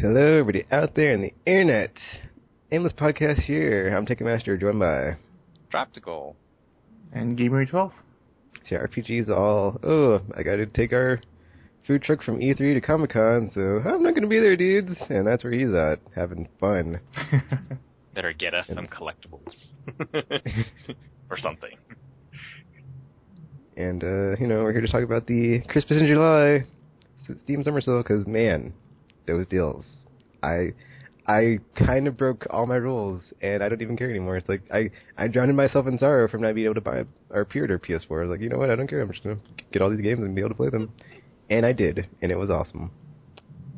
Hello, everybody out there in the internet. Aimless podcast here. I'm Ticketmaster, joined by Droptical. And Gamer 12. See, RPG's all, I gotta take our food truck from E3 to Comic-Con, so I'm not gonna be there, dudes. And that's where he's at, having fun. Better get us some collectibles. Or something. And, we're here to talk about the Christmas in July Steam Summer Sale, because, man, those deals. I kind of broke all my rules, and I don't even care anymore. It's like, I drowned myself in sorrow from not being able to buy our pre-order PS4. I was like, you know what, I don't care. I'm just going to get all these games and be able to play them. And I did, and it was awesome.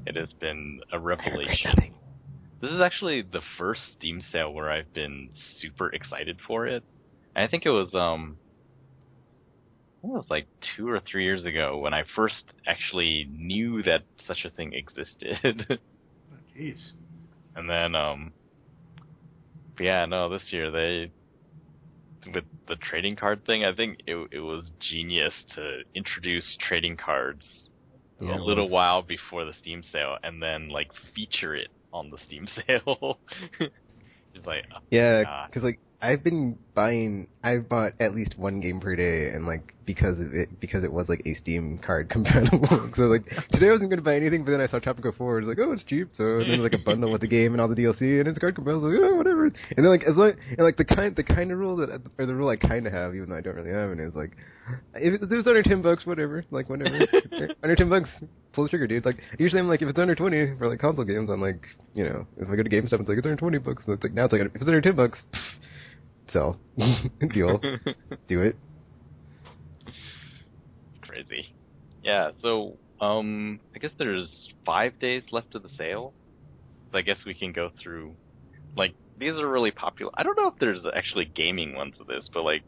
It has been a revelation. This is actually the first Steam sale where I've been super excited for it. And I think it was like 2 or 3 years ago when I first actually knew that such a thing existed. Jeez. And then, this year with the trading card thing, I think it was genius to introduce trading cards a little while before the Steam sale and then, like, feature it on the Steam sale. It's like, yeah, because, like, I've bought at least one game per day, and, like, because it was, like, a Steam card compatible. So, like, today I wasn't going to buy anything, but then I saw Tropico 4, it was like, oh, it's cheap, so then there's, like, a bundle with the game and all the DLC, and it's card compatible, I was like, oh, whatever. And then, like, the kind of rule or the rule I kind of have, even though I don't really have it, is, like, if it was under $10, whatever, like, whatever. Under $10, pull the trigger, dude. Like, usually I'm like, if it's under 20 for, like, console games, I'm like, you know, if I go to GameStop, it's like, it's under $20, and it's like, now it's like, if it's under $10, sell. Deal. Do it. Crazy. Yeah, so, I guess there's 5 days left of the sale. So I guess we can go through, like, these are really popular. I don't know if there's actually gaming ones of this, but, like,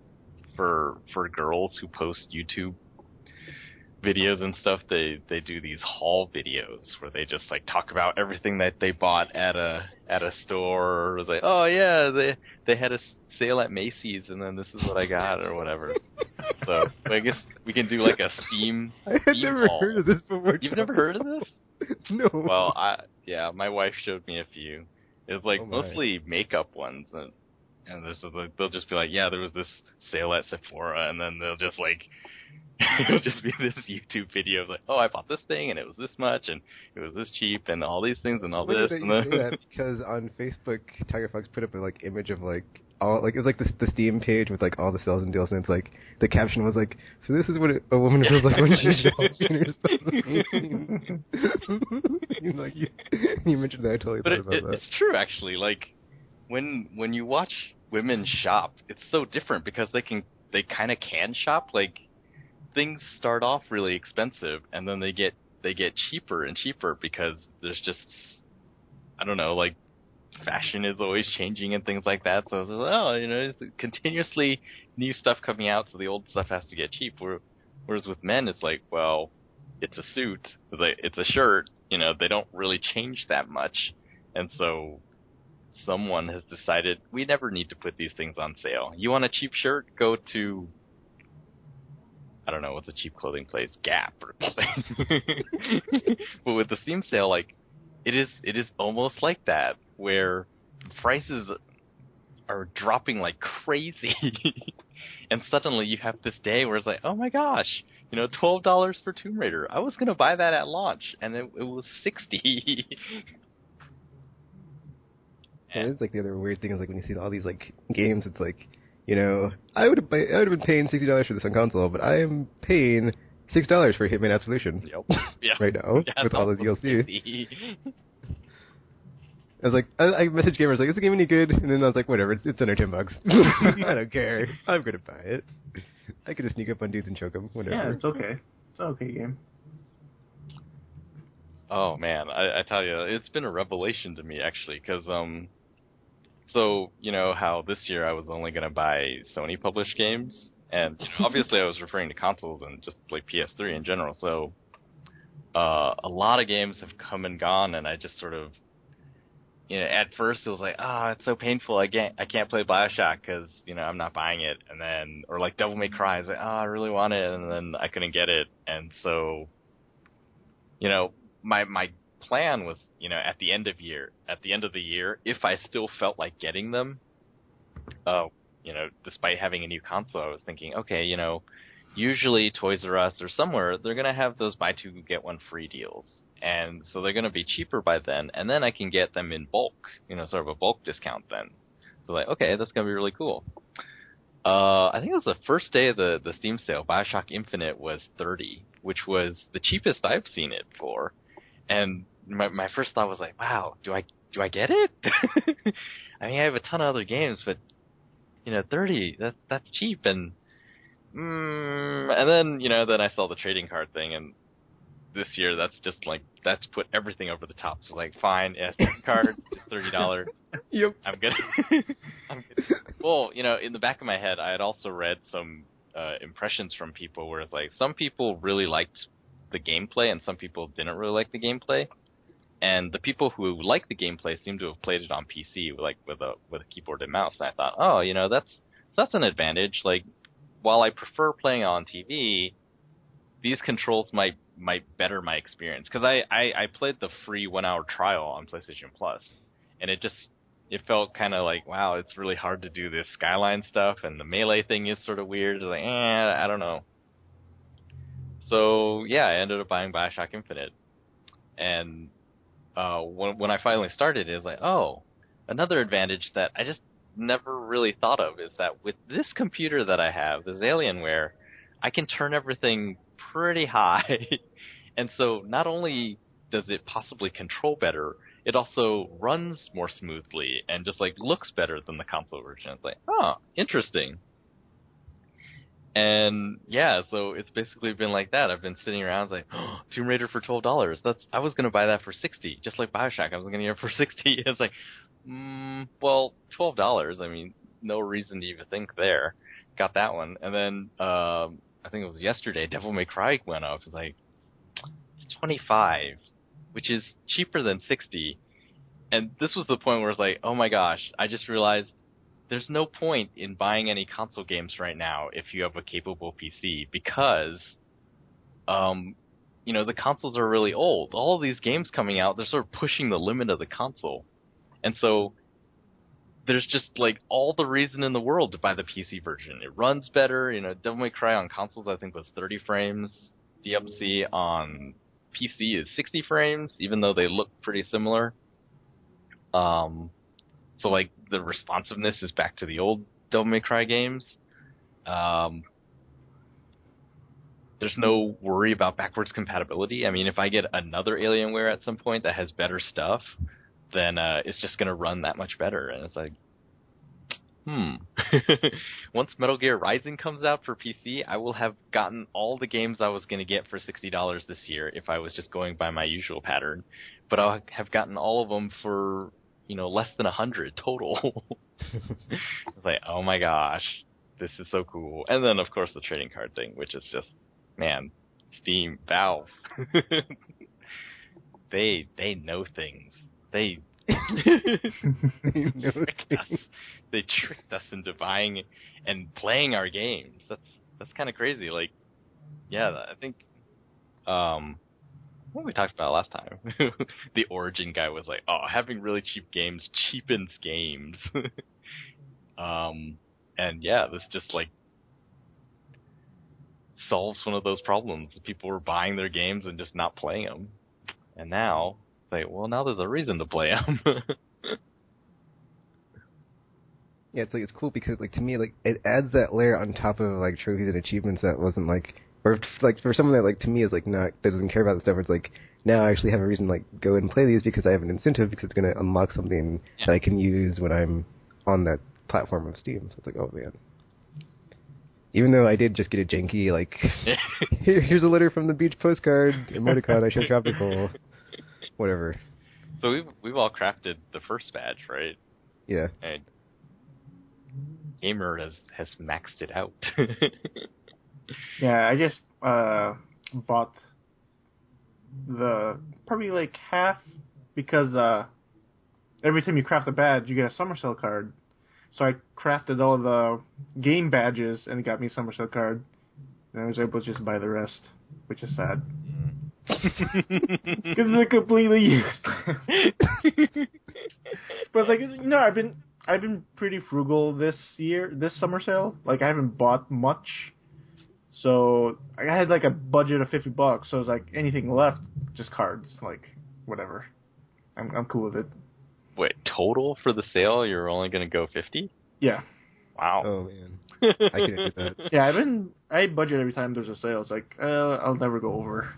for girls who post YouTube videos and stuff, they do these haul videos where they just, like, talk about everything that they bought at a store, or it was like, oh yeah, they had a sale at Macy's and then this is what I got or whatever. So I guess we can do like a Steam I had never haul. heard of this before. You've never heard of this? No. Well, my wife showed me a few. It's like mostly makeup ones, and this is like, they'll just be like, yeah, there was this sale at Sephora, and then they'll just like it'll just be this YouTube video of like, oh, I bought this thing and it was this much and it was this cheap and all these things and all this. And then that because on Facebook, Tiger Fox put up a like image of like all like it was like the Steam page with like all the sales and deals, and it's like the caption was like, so this is what a woman feels like when she shops in herself. You mentioned that, I totally thought about that. It's true actually. Like when you watch women shop, it's so different because they kind of can shop. Like things start off really expensive and then they get cheaper and cheaper because there's just, I don't know, like fashion is always changing and things like that. So it's like, there's continuously new stuff coming out, so the old stuff has to get cheap. Whereas with men, it's like, well, it's a suit, it's a shirt, they don't really change that much. And so someone has decided we never need to put these things on sale. You want a cheap shirt? Go to, I don't know, what's a cheap clothing place? Gap or something. But with the Steam sale, like, it is almost like that, where prices are dropping like crazy. And suddenly you have this day where it's like, oh my gosh, $12 for Tomb Raider. I was going to buy that at launch, and it was $60. And it's like the other weird thing is like when you see all these like games, it's like, I would have been paying $60 for this on console, but I am paying $6 for Hitman Absolution. Yep. Yeah. Right now with all the DLC. I was like, I messaged gamers like, is the game any good? And then I was like, whatever, it's under $10. I don't care. I'm gonna buy it. I could just sneak up on dudes and choke them. Whatever. Yeah, it's okay. It's an okay game. Oh man, I tell you, it's been a revelation to me actually, because so, how this year I was only going to buy Sony published games, and obviously I was referring to consoles and just like PS3 in general, so a lot of games have come and gone, and I just sort of, at first it was like, it's so painful, I can't play BioShock because, I'm not buying it, and then, or like Devil May Cry, I was like, I really want it, and then I couldn't get it, and so, my plan was, at the end of the year, if I still felt like getting them, despite having a new console, I was thinking, okay, usually Toys R Us or somewhere, they're going to have those buy two, get one free deals. And so they're going to be cheaper by then, and then I can get them in bulk, sort of a bulk discount then. So like, okay, that's going to be really cool. I think it was the first day of the Steam sale. BioShock Infinite was $30, which was the cheapest I've seen it for. And my first thought was like, wow, do I get it? I mean, I have a ton of other games, but $30, that's cheap. And then then I saw the trading card thing, and this year that's put everything over the top. So like, fine, card is $30. Yep. I'm good. Well, in the back of my head, I had also read some impressions from people where it's like some people really liked the gameplay and some people didn't really like the gameplay. And the people who liked the gameplay seemed to have played it on PC, like with a keyboard and mouse. And I thought, oh, that's an advantage. Like, while I prefer playing on TV, these controls might better my experience. Because I played the free 1 hour trial on PlayStation Plus, and it felt kind of like, wow, it's really hard to do this Skyline stuff, and the melee thing is sort of weird. It's like, I don't know. So yeah, I ended up buying BioShock Infinite, and when I finally started, it was like, oh, another advantage that I just never really thought of is that with this computer that I have, this Alienware, I can turn everything pretty high, and so not only does it possibly control better, it also runs more smoothly and just like looks better than the console version. It's like, oh, interesting. And yeah, so it's basically been like that. I've been sitting around like, oh, Tomb Raider for $12. I was gonna buy that for $60, just like BioShock. I was gonna get it for $60. It's like, well, $12. I mean, no reason to even think there. Got that one, and then I think it was yesterday, Devil May Cry went up. It's like $25, which is cheaper than $60. And this was the point where it's like, oh my gosh, I just realized there's no point in buying any console games right now if you have a capable PC, because, the consoles are really old. All of these games coming out, they're sort of pushing the limit of the console. And so there's just like all the reason in the world to buy the PC version. It runs better. Devil May Cry on consoles, I think, was 30 frames. DMC on PC is 60 frames, even though they look pretty similar. So like the responsiveness is back to the old Devil May Cry games. There's no worry about backwards compatibility. I mean, if I get another Alienware at some point that has better stuff, then it's just going to run that much better. And it's like, Once Metal Gear Rising comes out for PC, I will have gotten all the games I was going to get for $60 this year if I was just going by my usual pattern. But I'll have gotten all of them for, less than 100 total. It's like, oh my gosh, this is so cool. And then, of course, the trading card thing, which is just, man, Steam, Valve. They know things. They tricked us into buying and playing our games. That's kind of crazy. Like, yeah, I think what we talked about last time. The Origin guy was like, "Oh, having really cheap games cheapens games." And yeah, this just like solves one of those problems. People were buying their games and just not playing them, and now. Like, well, now there's a reason to play them. Yeah, it's cool because to me it adds that layer on top of trophies and achievements that wasn't or for someone that to me is not, that doesn't care about the stuff. It's now I actually have a reason to go and play these because I have an incentive because it's going to unlock something that I can use when I'm on that platform of Steam. So it's oh man. Even though I did just get a janky here's a letter from the beach postcard emoticon I showed Tropical. Whatever. So we've all crafted the first badge, right? Yeah. And Gamer has maxed it out. Yeah, I just bought the probably half because every time you craft a badge, you get a Summer Sale card. So I crafted all the game badges and it got me a Summer Sale card, and I was able to just buy the rest, which is sad. Because they're completely useless. But like, I've been pretty frugal this summer sale. Like I haven't bought much, so I had like a budget of $50. So it's like anything left, just cards, like whatever. I'm cool with it. Wait, total for the sale, you're only gonna go 50? Yeah. Wow. Oh man, I couldn't do that. Yeah, I budget every time there's a sale. It's like I'll never go over.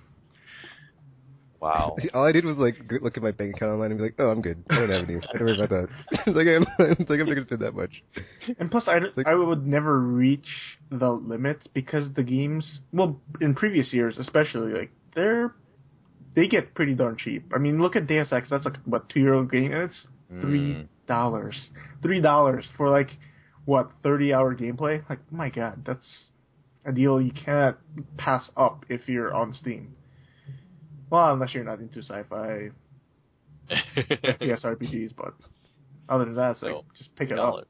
Wow. All I did was like look at my bank account online and be like, oh, I'm good. I don't have any. I don't worry about that. It's like I'm not gonna spend that much. And plus, I would never reach the limits because the games, well, in previous years especially, like they get pretty darn cheap. I mean, look at Deus Ex. That's like what, €2 game, and it's $3. $3 for like what, 30-hour gameplay? Like, my God, that's a deal you can't pass up if you're on Steam. Well, unless you're not into sci-fi FPS RPGs, but other than that, it's like, just pick it up.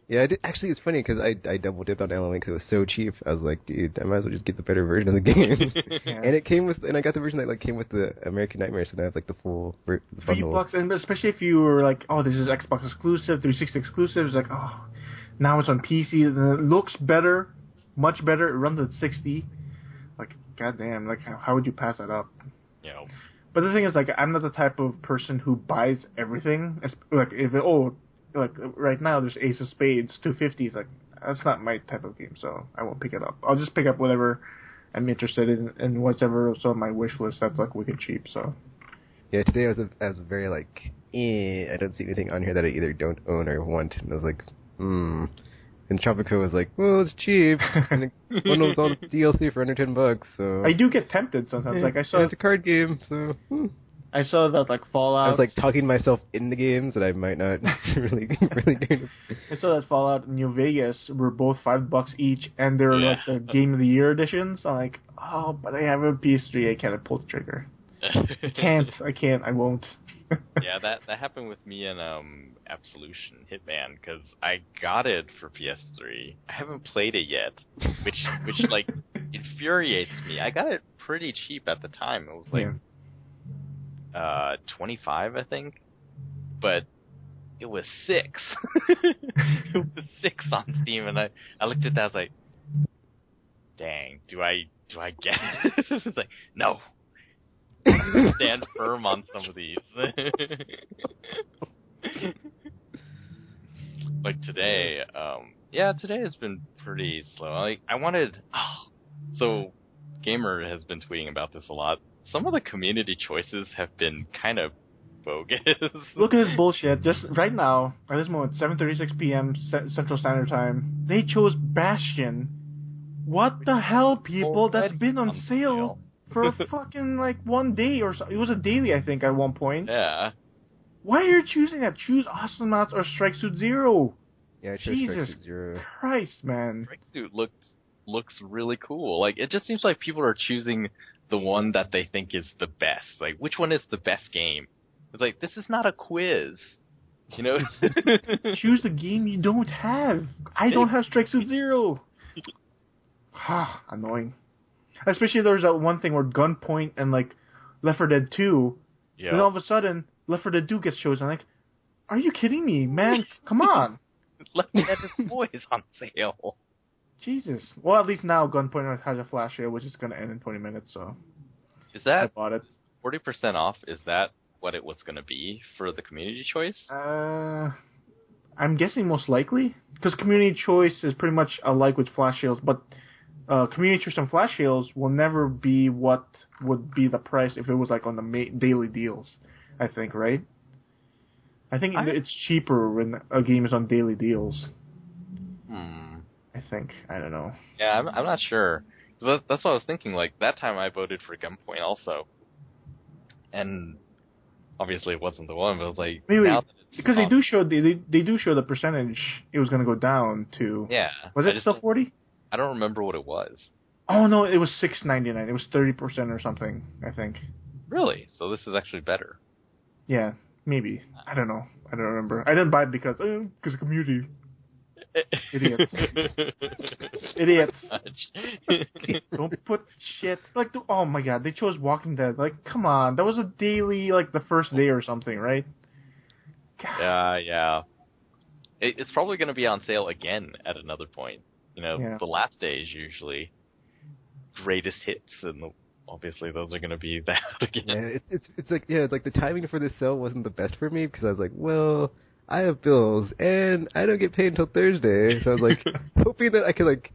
Yeah, actually, it's funny because I double dipped on Alan Wake because it was so cheap. I was like, dude, I might as well just get the better version of the game. Yeah. And I got the version that like came with the American Nightmare, so now I have like the full bundle. $3, and especially if you were like, oh, this is Xbox exclusive, 360 exclusive. It's like, oh, now it's on PC and it looks better, much better. It runs at 60. Like, goddamn, like how would you pass that up? Yeah. But the thing is, like, I'm not the type of person who buys everything. Like, like right now there's Ace of Spades, 250. It's like, that's not my type of game, so I won't pick it up. I'll just pick up whatever I'm interested in and whatever's on my wish list that's like wicked cheap. So. Yeah, today I was very like, I don't see anything on here that I either don't own or want, and I was like, And Tropico was like, well, it's cheap, and it bundles all the DLC for under $10. So I do get tempted sometimes. Like I saw, it's a card game, so. I saw that like Fallout. I was like talking myself in the games that I might not really do. I saw that Fallout and New Vegas were both $5 each, and they're like the Game of the Year editions. I'm like, oh, but I have a PS3, I can't pull the trigger. I can't, I won't. Yeah, that happened with me and Absolution Hitman, because I got it for PS3. I haven't played it yet, which like infuriates me. I got it pretty cheap at the time. It was like 25, I think, but it was 6. It was 6 on Steam, and I looked at that. I was like, dang, do I get it? It's like, no. Stand firm on some of these. Like today, today has been pretty slow. Like I wanted, so Gamer has been tweeting about this a lot. Some of the community choices have been kind of bogus. Look at this bullshit. Just right now, at this moment, 7:36 p.m. Central Standard Time, they chose Bastion. What the hell, people? That's been on sale for fucking like 1 day or so. It was a daily, I think, at one point. Yeah. Why are you choosing that? Choose Astronauts or Strike Suit Zero. Yeah, I chose Jesus Strike Suit Zero. Christ, man. Strike Suit looks really cool. Like, it just seems like people are choosing the one that they think is the best. Like, which one is the best game? It's like, this is not a quiz. You know? Choose the game you don't have. I don't have Strike Suit Zero. Annoying. Especially there's that one thing where Gunpoint and like Left 4 Dead 2, then all of a sudden Left 4 Dead 2 gets chosen. I'm like, are you kidding me, man? Come on. Left 4 Dead is always on sale. Jesus. Well, at least now Gunpoint has a flash sale, which is going to end in 20 minutes, so is that I bought it. 40% off? Is that what it was going to be for the community choice? I'm guessing most likely, because community choice is pretty much alike with flash sales, but community choice and flash sales will never be what would be the price if it was like on the daily deals, I think, right? I think it's cheaper when a game is on daily deals. I think. I don't know. Yeah, I'm not sure. That's what I was thinking. Like, that time I voted for Gunpoint also. And obviously it wasn't the one, but I was like... Wait, because they do show the percentage it was going to go down to... Yeah. Was it still 40? I don't remember what it was. Oh, no, it was $6.99. It was 30% or something, I think. Really? So this is actually better. Yeah, maybe. I don't know. I don't remember. I didn't buy it because of community. Idiots. Idiots. Don't put shit like. Oh my god, they chose Walking Dead. Like, come on, that was a daily, like the first day or something, right? God. Yeah. It's probably going to be on sale again at another point. The last day is usually greatest hits, and obviously those are going to be that again. Yeah, it's like the timing for this sale wasn't the best for me because I was like, well, I have bills and I don't get paid until Thursday, so I was like hoping that I could like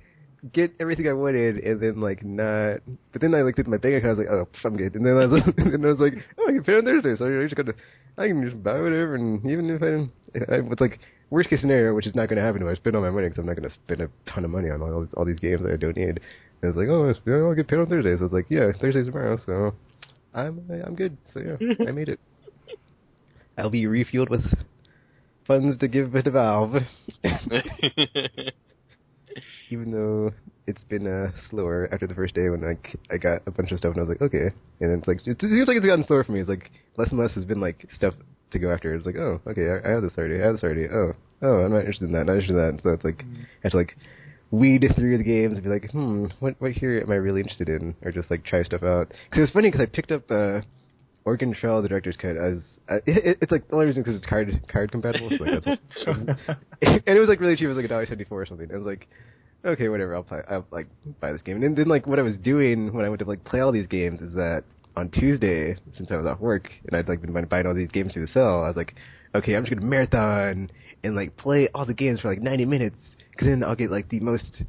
get everything I wanted and then like not. But then I looked at my bank account, I was like, oh, I'm good. And then I was like, oh, I get paid on Thursday, so I can just buy whatever, and even if it's like worst case scenario, which is not going to happen if I spend all my money because I'm not going to spend a ton of money on all these games that I don't need. And I was like, oh, I'll get paid on Thursday. So I was like, yeah, Thursday's tomorrow, so I'm good. So yeah, I made it. I'll be refueled with funds to give to Valve. Even though it's been slower after the first day when I got a bunch of stuff and I was like, okay. And then it's like, it seems like it's gotten slower for me. It's like less and less has been like stuff to go after. It's like, oh, okay, I have this already. Oh, I'm not interested in that. So it's like, I have to like weed through the games and be like, what here am I really interested in? Or just like try stuff out. Because it's funny because I picked up Oregon Trail, the director's cut, as it's like the only reason because it's card compatible. So like, that's and it was like really cheap. It was like $1.74 or something. I was like, okay, whatever. I'll like buy this game. And then like what I was doing when I went to like play all these games is that on Tuesday, since I was off work and I'd like been buying all these games through the sale, I was like, okay, I'm just gonna marathon and like play all the games for like 90 minutes because then I'll get like the most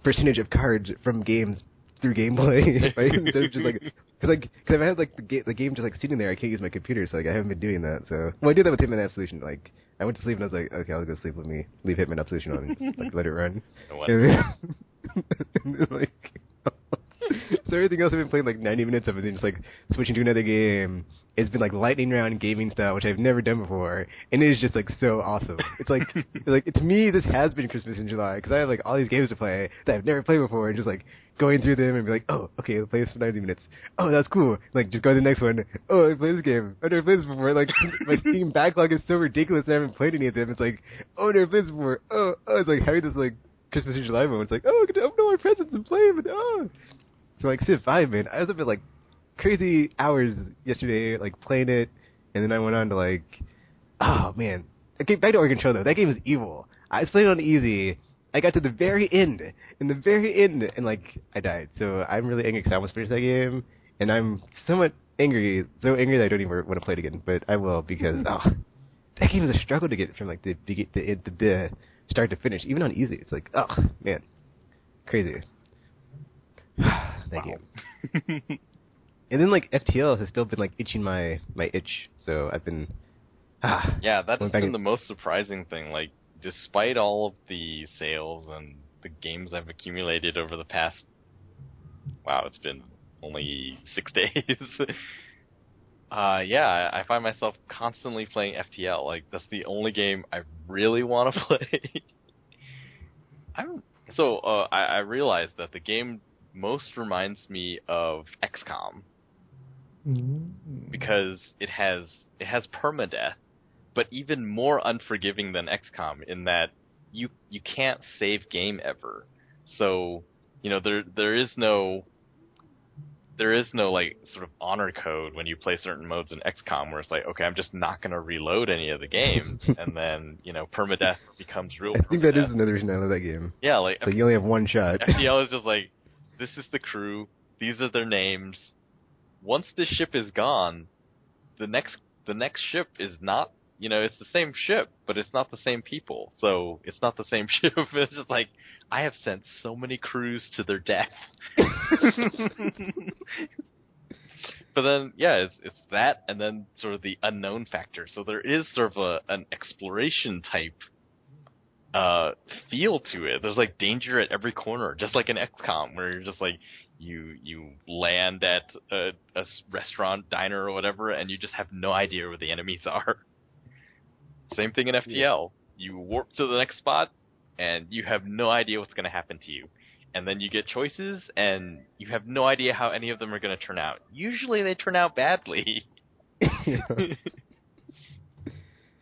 percentage of cards from games through gameplay, right? Instead of just like, because I've had like the game just like sitting there, I can't use my computer, so like I haven't been doing that. So I did that with Hitman Absolution. Like I went to sleep and I was like, okay, I'll go sleep. Let me leave Hitman Absolution on and just like let it run. And then, like, so everything else I've been playing like 90 minutes of it, and just like switching to another game. It's been like lightning round gaming style, which I've never done before, and it is just like so awesome. It's like to me this has been Christmas in July because I have like all these games to play that I've never played before, and just like going through them and be like, oh, okay, I'll play this for 90 minutes. Oh, that's cool. Like just go to the next one. Oh, I played this game. I've never played this before. Like my Steam backlog is so ridiculous and I haven't played any of them. It's like, oh, I've never played this before. Oh, it's like having this like Christmas in July moment. It's like, oh, I get to open all my presents and play them. Oh. So like Civ 5, man, I was up at like crazy hours yesterday, like playing it, and then I went on to like, oh man, okay, back to Oregon Trail though. That game is evil. I was playing on easy. I got to the very end, and like I died. So I'm really angry because I almost finished that game, and I'm somewhat angry, so angry that I don't even want to play it again. But I will because that game is a struggle to get from like the start to finish, even on easy. It's like, oh man, crazy. That game. And then like FTL has still been like itching my itch, so I've been yeah, that's been the most surprising thing. Like, despite all of the sales and the games I've accumulated over the past, it's been only 6 days. Yeah, I find myself constantly playing FTL. Like, that's the only game I really want to play. I realized that the game most reminds me of XCOM. Because it has permadeath, but even more unforgiving than XCOM in that you can't save game ever. So, there is no like sort of honor code when you play certain modes in XCOM where it's like, okay, I'm just not going to reload any of the games, and then permadeath becomes real. I think that is another reason I love that game. Yeah, like you only have one shot. FTL is just like, this is the crew, these are their names. Once this ship is gone, the next ship is not, it's the same ship, but it's not the same people. So it's not the same ship. It's just like, I have sent so many crews to their death. But then, yeah, it's that, and then sort of the unknown factor. So there is sort of an exploration type feel to it. There's like danger at every corner, just like in XCOM, where you're just like, you land at a restaurant, diner, or whatever, and you just have no idea where the enemies are. Same thing in FTL. Yeah. You warp to the next spot, and you have no idea what's going to happen to you. And then you get choices, and you have no idea how any of them are going to turn out. Usually they turn out badly.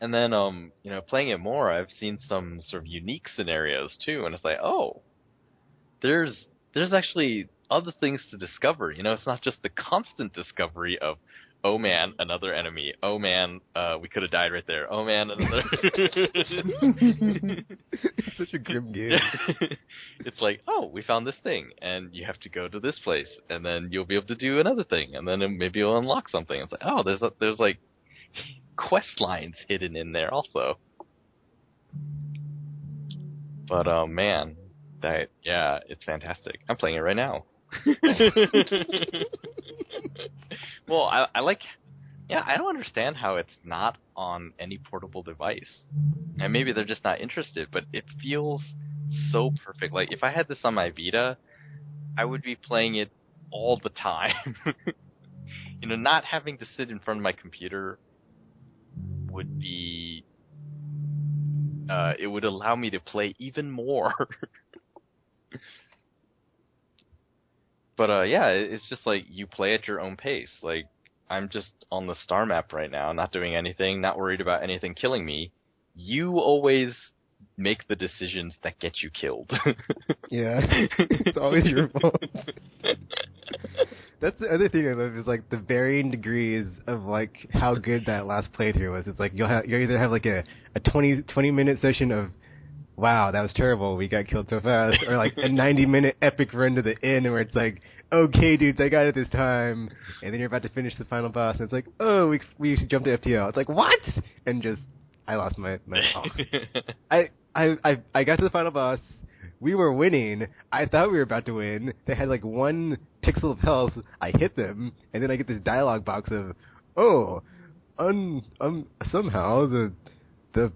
And then, playing it more, I've seen some sort of unique scenarios too, and it's like, oh, there's actually other things to discover. It's not just the constant discovery of, oh man, another enemy. Oh man, we could have died right there. Oh man, another. It's such a grim game. It's like, oh, we found this thing, and you have to go to this place, and then you'll be able to do another thing, and then maybe you'll unlock something. It's like, oh, there's like quest lines hidden in there also. But man, it's fantastic. I'm playing it right now. Well, I like. Yeah, I don't understand how it's not on any portable device. And maybe they're just not interested, but it feels so perfect. Like, if I had this on my Vita, I would be playing it all the time. Not having to sit in front of my computer would be... it would allow me to play even more. But, it's just like you play at your own pace. Like, I'm just on the star map right now, not doing anything, not worried about anything killing me. You always make the decisions that get you killed. Yeah, it's always your fault. That's the other thing I love is like the varying degrees of like how good that last playthrough was. It's like you'll either have like a 20-minute session of, wow, that was terrible, we got killed so fast, or like a 90-minute epic run to the end where it's like, okay, dudes, I got it this time, and then you're about to finish the final boss, and it's like, oh, we jumped to FTL. It's like, what? And just, I lost my I got to the final boss. We were winning. I thought we were about to win. They had like one pixel of health. I hit them, and then I get this dialogue box of, oh, somehow the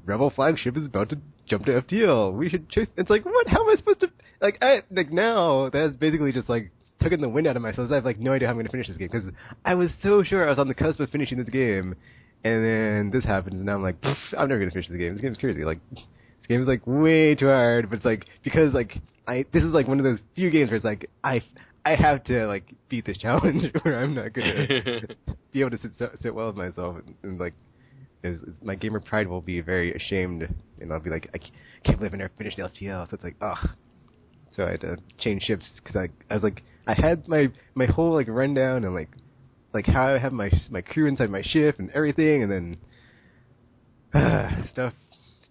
rebel flagship is about to jump to FTL. We should chase. It's like, what? How am I supposed to? Now that's basically just like taking the wind out of myself. I have like no idea how I'm going to finish this game because I was so sure I was on the cusp of finishing this game, and then this happens, and now I'm like, I'm never going to finish this game. This game's crazy. Like, this game is like way too hard, but it's like because like this is like one of those few games where it's like I have to like beat this challenge, or I'm not going to be able to sit well with myself, and like. My gamer pride will be very ashamed, and I'll be like, I can't believe I never finished the LTL. So it's like, ugh. So I had to change ships because I was like, I had my whole like rundown and like how I have my crew inside my ship and everything, and then stuff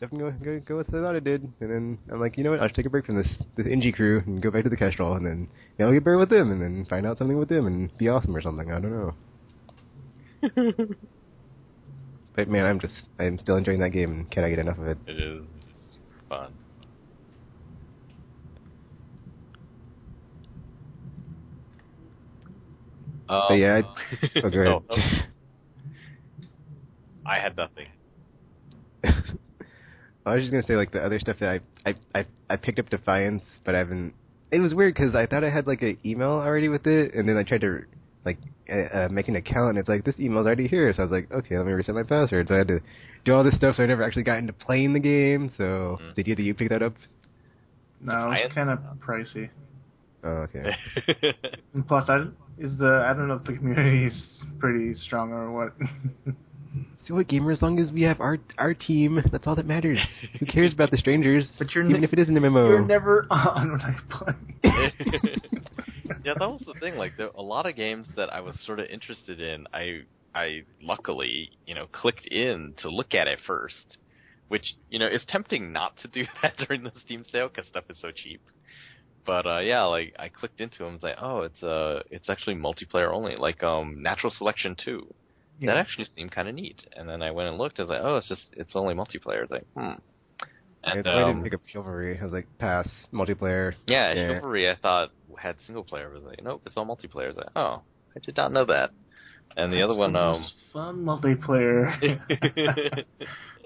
didn't go what I thought it did, and then I'm like, you know what? I'll just take a break from this NG crew and go back to the Kestrel, and then I'll get buried with them, and then find out something with them and be awesome or something. I don't know. But man, I'm still enjoying that game, and cannot get enough of it. It is fun. But yeah, go ahead. No. I had nothing. I was just gonna say like the other stuff that I picked up Defiance, but I haven't. It was weird because I thought I had like an email already with it, and then I tried to like make an account, and it's like, this email's already here. So I was like, okay, let me reset my password. So I had to do all this stuff, so I never actually got into playing the game. So did you pick that up? No, it's kind of pricey. Oh, okay. And plus, I don't know if the community is pretty strong or what. So what, gamer? As long as we have our team, that's all that matters. Who cares about the strangers? But even if it is an MMO. You're never on when I play. Yeah, that was the thing. Like, a lot of games that I was sort of interested in, I luckily, clicked in to look at it first, which, is tempting not to do that during the Steam sale because stuff is so cheap. But yeah, like I clicked into them, and was like, oh, it's actually multiplayer only, like Natural Selection 2. Yeah. That actually seemed kind of neat. And then I went and looked, and I was like, oh, it's only multiplayer. It's like, And I didn't pick up Chivalry. I was like, pass, multiplayer. Yeah, Chivalry I thought had single player. I was like, nope, it's all multiplayer. I was like, oh, I did not know that. And the other one, fun multiplayer.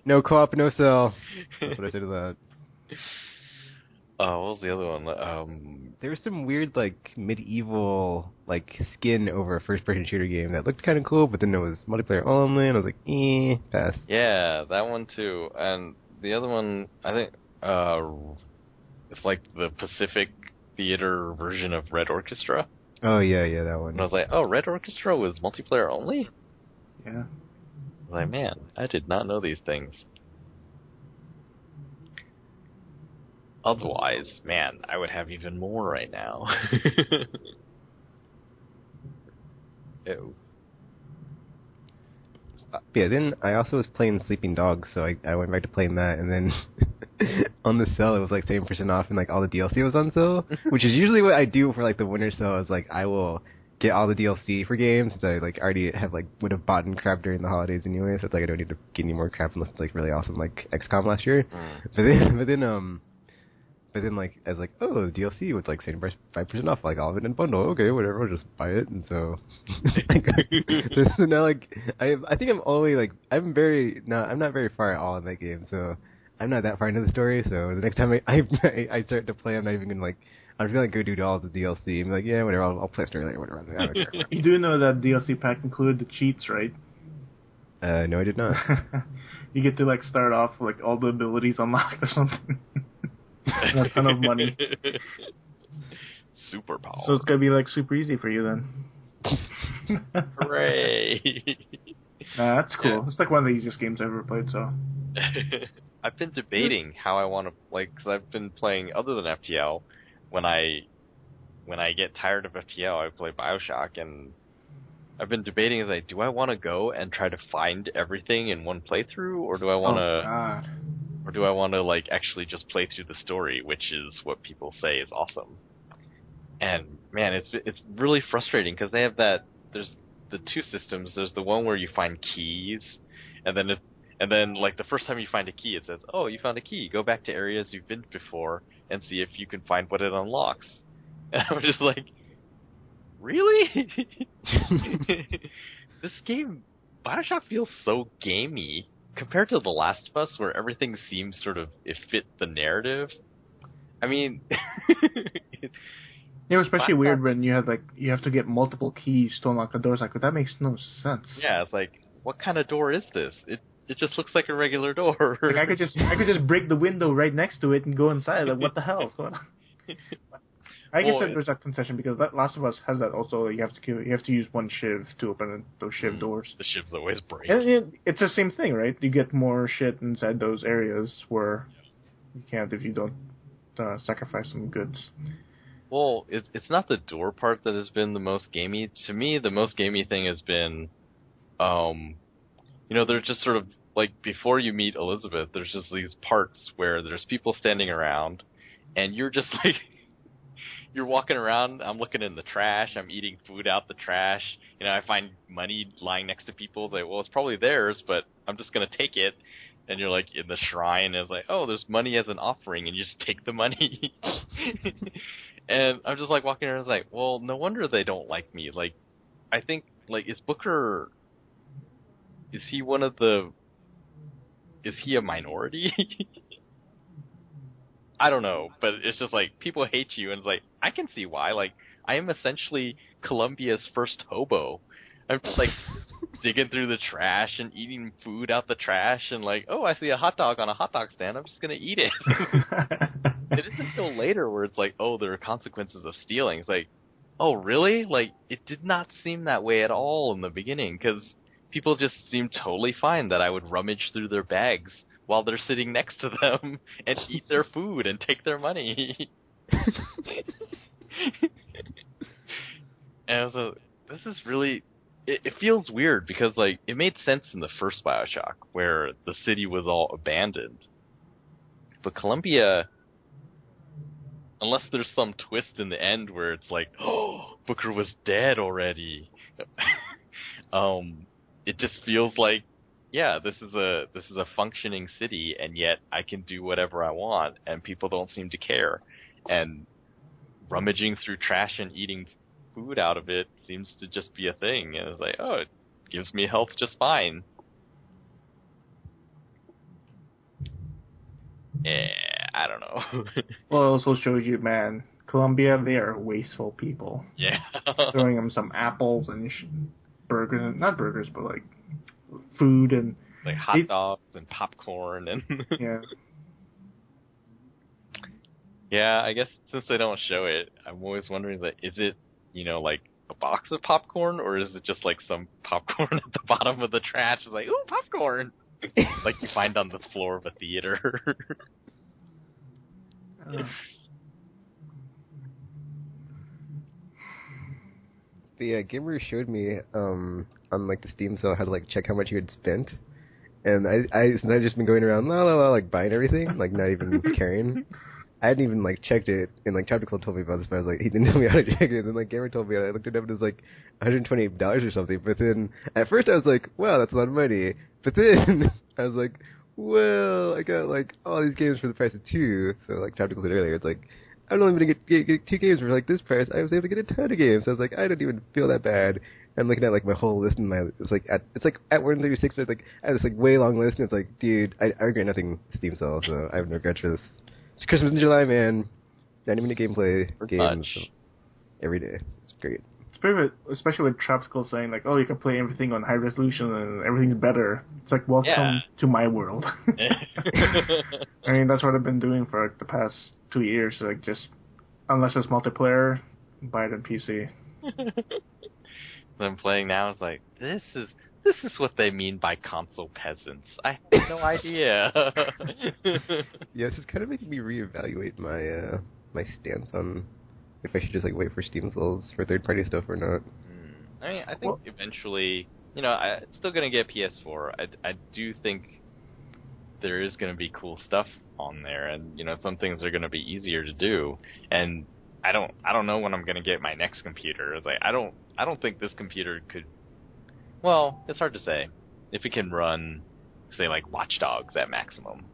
No co-op, no cell. That's what I said to that. Oh, what was the other one? There was some weird, like, medieval, like, skin over a first-person shooter game that looked kind of cool, but then it was multiplayer only, and I was like, pass. Yeah, that one too. And the other one, I think, it's like the Pacific Theater version of Red Orchestra. Oh, yeah, that one. And I was like, oh, Red Orchestra was multiplayer only? Yeah. Like, man, I did not know these things. Otherwise, man, I would have even more right now. Ew. Yeah, then I also was playing Sleeping Dogs, so I went back to playing that, and then on the sale it was like 7% off, and like all the DLC was on sale, which is usually what I do for like the winter sale. Is like I will get all the DLC for games since I like already have like would have bought in crap during the holidays anyway, so it's like I don't need to get any more crap unless it's like really awesome like XCOM last year. But then like I was like, oh, DLC with like 75% off, like all of it in a bundle. Okay, whatever, I'll just buy it. And so, so now like I think I'm only like I'm not very far at all in that game. So I'm not that far into the story. So the next time I start to play, I'm not even gonna like I'm gonna go do all the DLC. I'm like, yeah, whatever, I'll play story later, whatever. I don't care. You do know that DLC pack included the cheats, right? No, I did not. You get to like start off with like all the abilities unlocked or something. And a ton of money. Superpower. So it's gonna be like super easy for you then. Hooray! Nah, that's cool. Yeah. It's like one of the easiest games I've ever played. So I've been debating how I want to like, because I've been playing other than FTL. When I get tired of FTL, I play BioShock, and I've been debating is like, do I want to go and try to find everything in one playthrough, or do I want to? Oh God. Or do I want to like actually just play through the story, which is what people say is awesome? And man, it's really frustrating because they have there's the two systems. There's the one where you find keys, and then like the first time you find a key, it says, "Oh, you found a key. Go back to areas you've been before and see if you can find what it unlocks." And I'm just like, really? This game, BioShock feels so gamey. Compared to The Last of Us, where everything seems sort of, it fit the narrative. I mean, It was especially weird when you have to get multiple keys to unlock the doors. Like, that makes no sense. Yeah, it's like, what kind of door is this? It just looks like a regular door. Like, I could just break the window right next to it and go inside. Like, what the hell is going on? I guess there's a concession because that Last of Us has that also. You have to use one shiv to open those shiv doors. The shivs always break. And it's the same thing, right? You get more shit inside those areas where you can't if you don't sacrifice some goods. Well, it's not the door part that has been the most gamey. To me, the most gamey thing has been, they're just sort of like before you meet Elizabeth, there's just these parts where there's people standing around, and you're just like. You're walking around, I'm looking in the trash, I'm eating food out the trash, I find money lying next to people, it's like, well, it's probably theirs, but I'm just going to take it, and you're like in the shrine, and it's like, oh, there's money as an offering, and you just take the money, and I'm just like walking around, it's like, well, no wonder they don't like me, like, I think, like, is he a minority? I don't know, but it's just like people hate you, and it's like I can see why. Like I am essentially Colombia's first hobo. I'm just like digging through the trash and eating food out the trash, and like, oh, I see a hot dog on a hot dog stand. I'm just gonna eat it. It isn't until later where it's like, oh, there are consequences of stealing. It's like, oh, really? Like it did not seem that way at all in the beginning because people just seemed totally fine that I would rummage through their bags while they're sitting next to them and eat their food and take their money. And so this is really, it feels weird because like it made sense in the first BioShock where the city was all abandoned. But Columbia, unless there's some twist in the end where it's like, oh, Booker was dead already. It just feels like, yeah, this is a functioning city, and yet I can do whatever I want, and people don't seem to care. And rummaging through trash and eating food out of it seems to just be a thing. And it's like, oh, it gives me health just fine. Yeah, I don't know. Well, it also shows you, man, Colombia, they are wasteful people. Yeah. Throwing them some apples and burgers, not burgers, but like food and like hot dogs and popcorn and yeah. Yeah, I guess since they don't show it, I'm always wondering, like, is it, like a box of popcorn, or is it just like some popcorn at the bottom of the trash? It's like, ooh, popcorn! Like you find on the floor of a theater. The gamer showed me on like the Steam sale how to like check how much you had spent, and since I've just been going around la la la like buying everything, like not even caring. I hadn't even like checked it, and like Tropical told me about this, but I was like, he didn't tell me how to check it. And then like Gamer told me, and I looked it up, and it was like $128 or something. But then at first I was like, wow, that's a lot of money. But then I was like, well, I got like all these games for the price of two. So like Tropical said earlier, it's like I'm only going to get two games for like this price. I was able to get a ton of games. So I was like, I don't even feel that bad. I'm looking at like my whole list, and it's like at 136. It's like I have this like way long list, and it's like, dude, I regret nothing Steam sale, so I have no regrets for this. It's Christmas in July, man. 90-minute gameplay games every day. It's great. It's pretty, especially with Tropical saying like, "Oh, you can play everything on high resolution and everything's better." It's like, welcome to my world. I mean, that's what I've been doing for like the past 2 years. Like, just unless it's multiplayer, buy it on PC. What I'm playing now is like, this is what they mean by console peasants. I had no idea. Yeah, this is kind of making me reevaluate my my stance on if I should just like wait for Steam sales for third-party stuff or not. I mean, I think eventually, I'm still gonna get PS4. I do think there is gonna be cool stuff on there, and some things are gonna be easier to do. And I don't know when I'm gonna get my next computer. It's like I don't think this computer could. Well, it's hard to say if it can run, say, like Watch Dogs at maximum.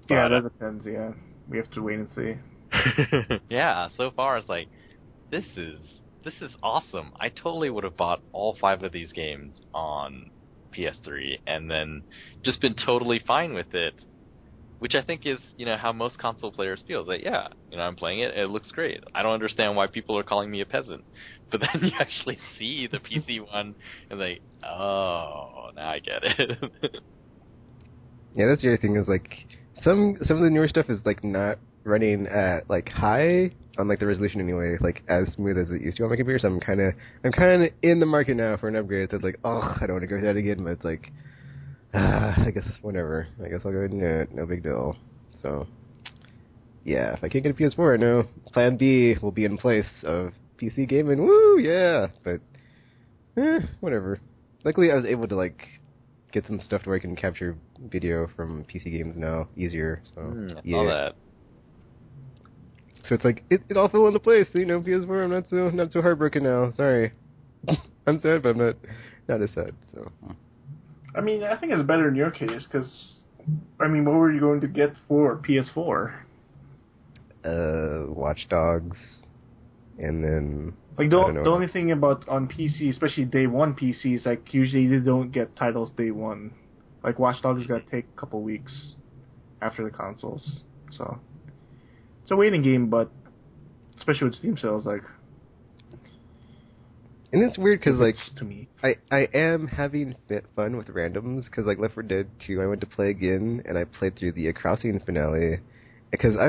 Yeah, that depends. Yeah, we have to wait and see. Yeah, so far it's like this is awesome. I totally would have bought all 5 of these games on PS3 and then just been totally fine with it, which I think is how most console players feel. Like, yeah, I'm playing it, it looks great. I don't understand why people are calling me a peasant. But then you actually see the PC one, and like, oh, now I get it. Yeah, that's the other thing is like some of the newer stuff is like not running at like high on like the resolution anyway, like as smooth as it used to on my computer. So I'm kind of in the market now for an upgrade. So it's like, oh, I don't want to go through that again, but it's like, I guess whatever. I guess I'll go ahead and do it. No big deal. So yeah, if I can't get a PS4, I know Plan B will be in place of PC gaming. Woo, yeah. But whatever. Luckily, I was able to like get some stuff where I can capture video from PC games now easier. So I saw that. So it's like it all fell into place. PS4. I'm not so heartbroken now. Sorry, I'm sad, but I'm not as sad. So I mean, I think it's better in your case because I mean, what were you going to get for PS4? Watch Dogs, and then like the only thing about on PC, especially day one PCs, like usually they don't get titles day one. Like Watch Dogs got to take a couple weeks after the consoles, so it's a waiting game. But especially with Steam sales, like, and it's weird because like to me, I am having fun with randoms because like Left 4 Dead 2, I went to play again and I played through the Crossing finale. Because why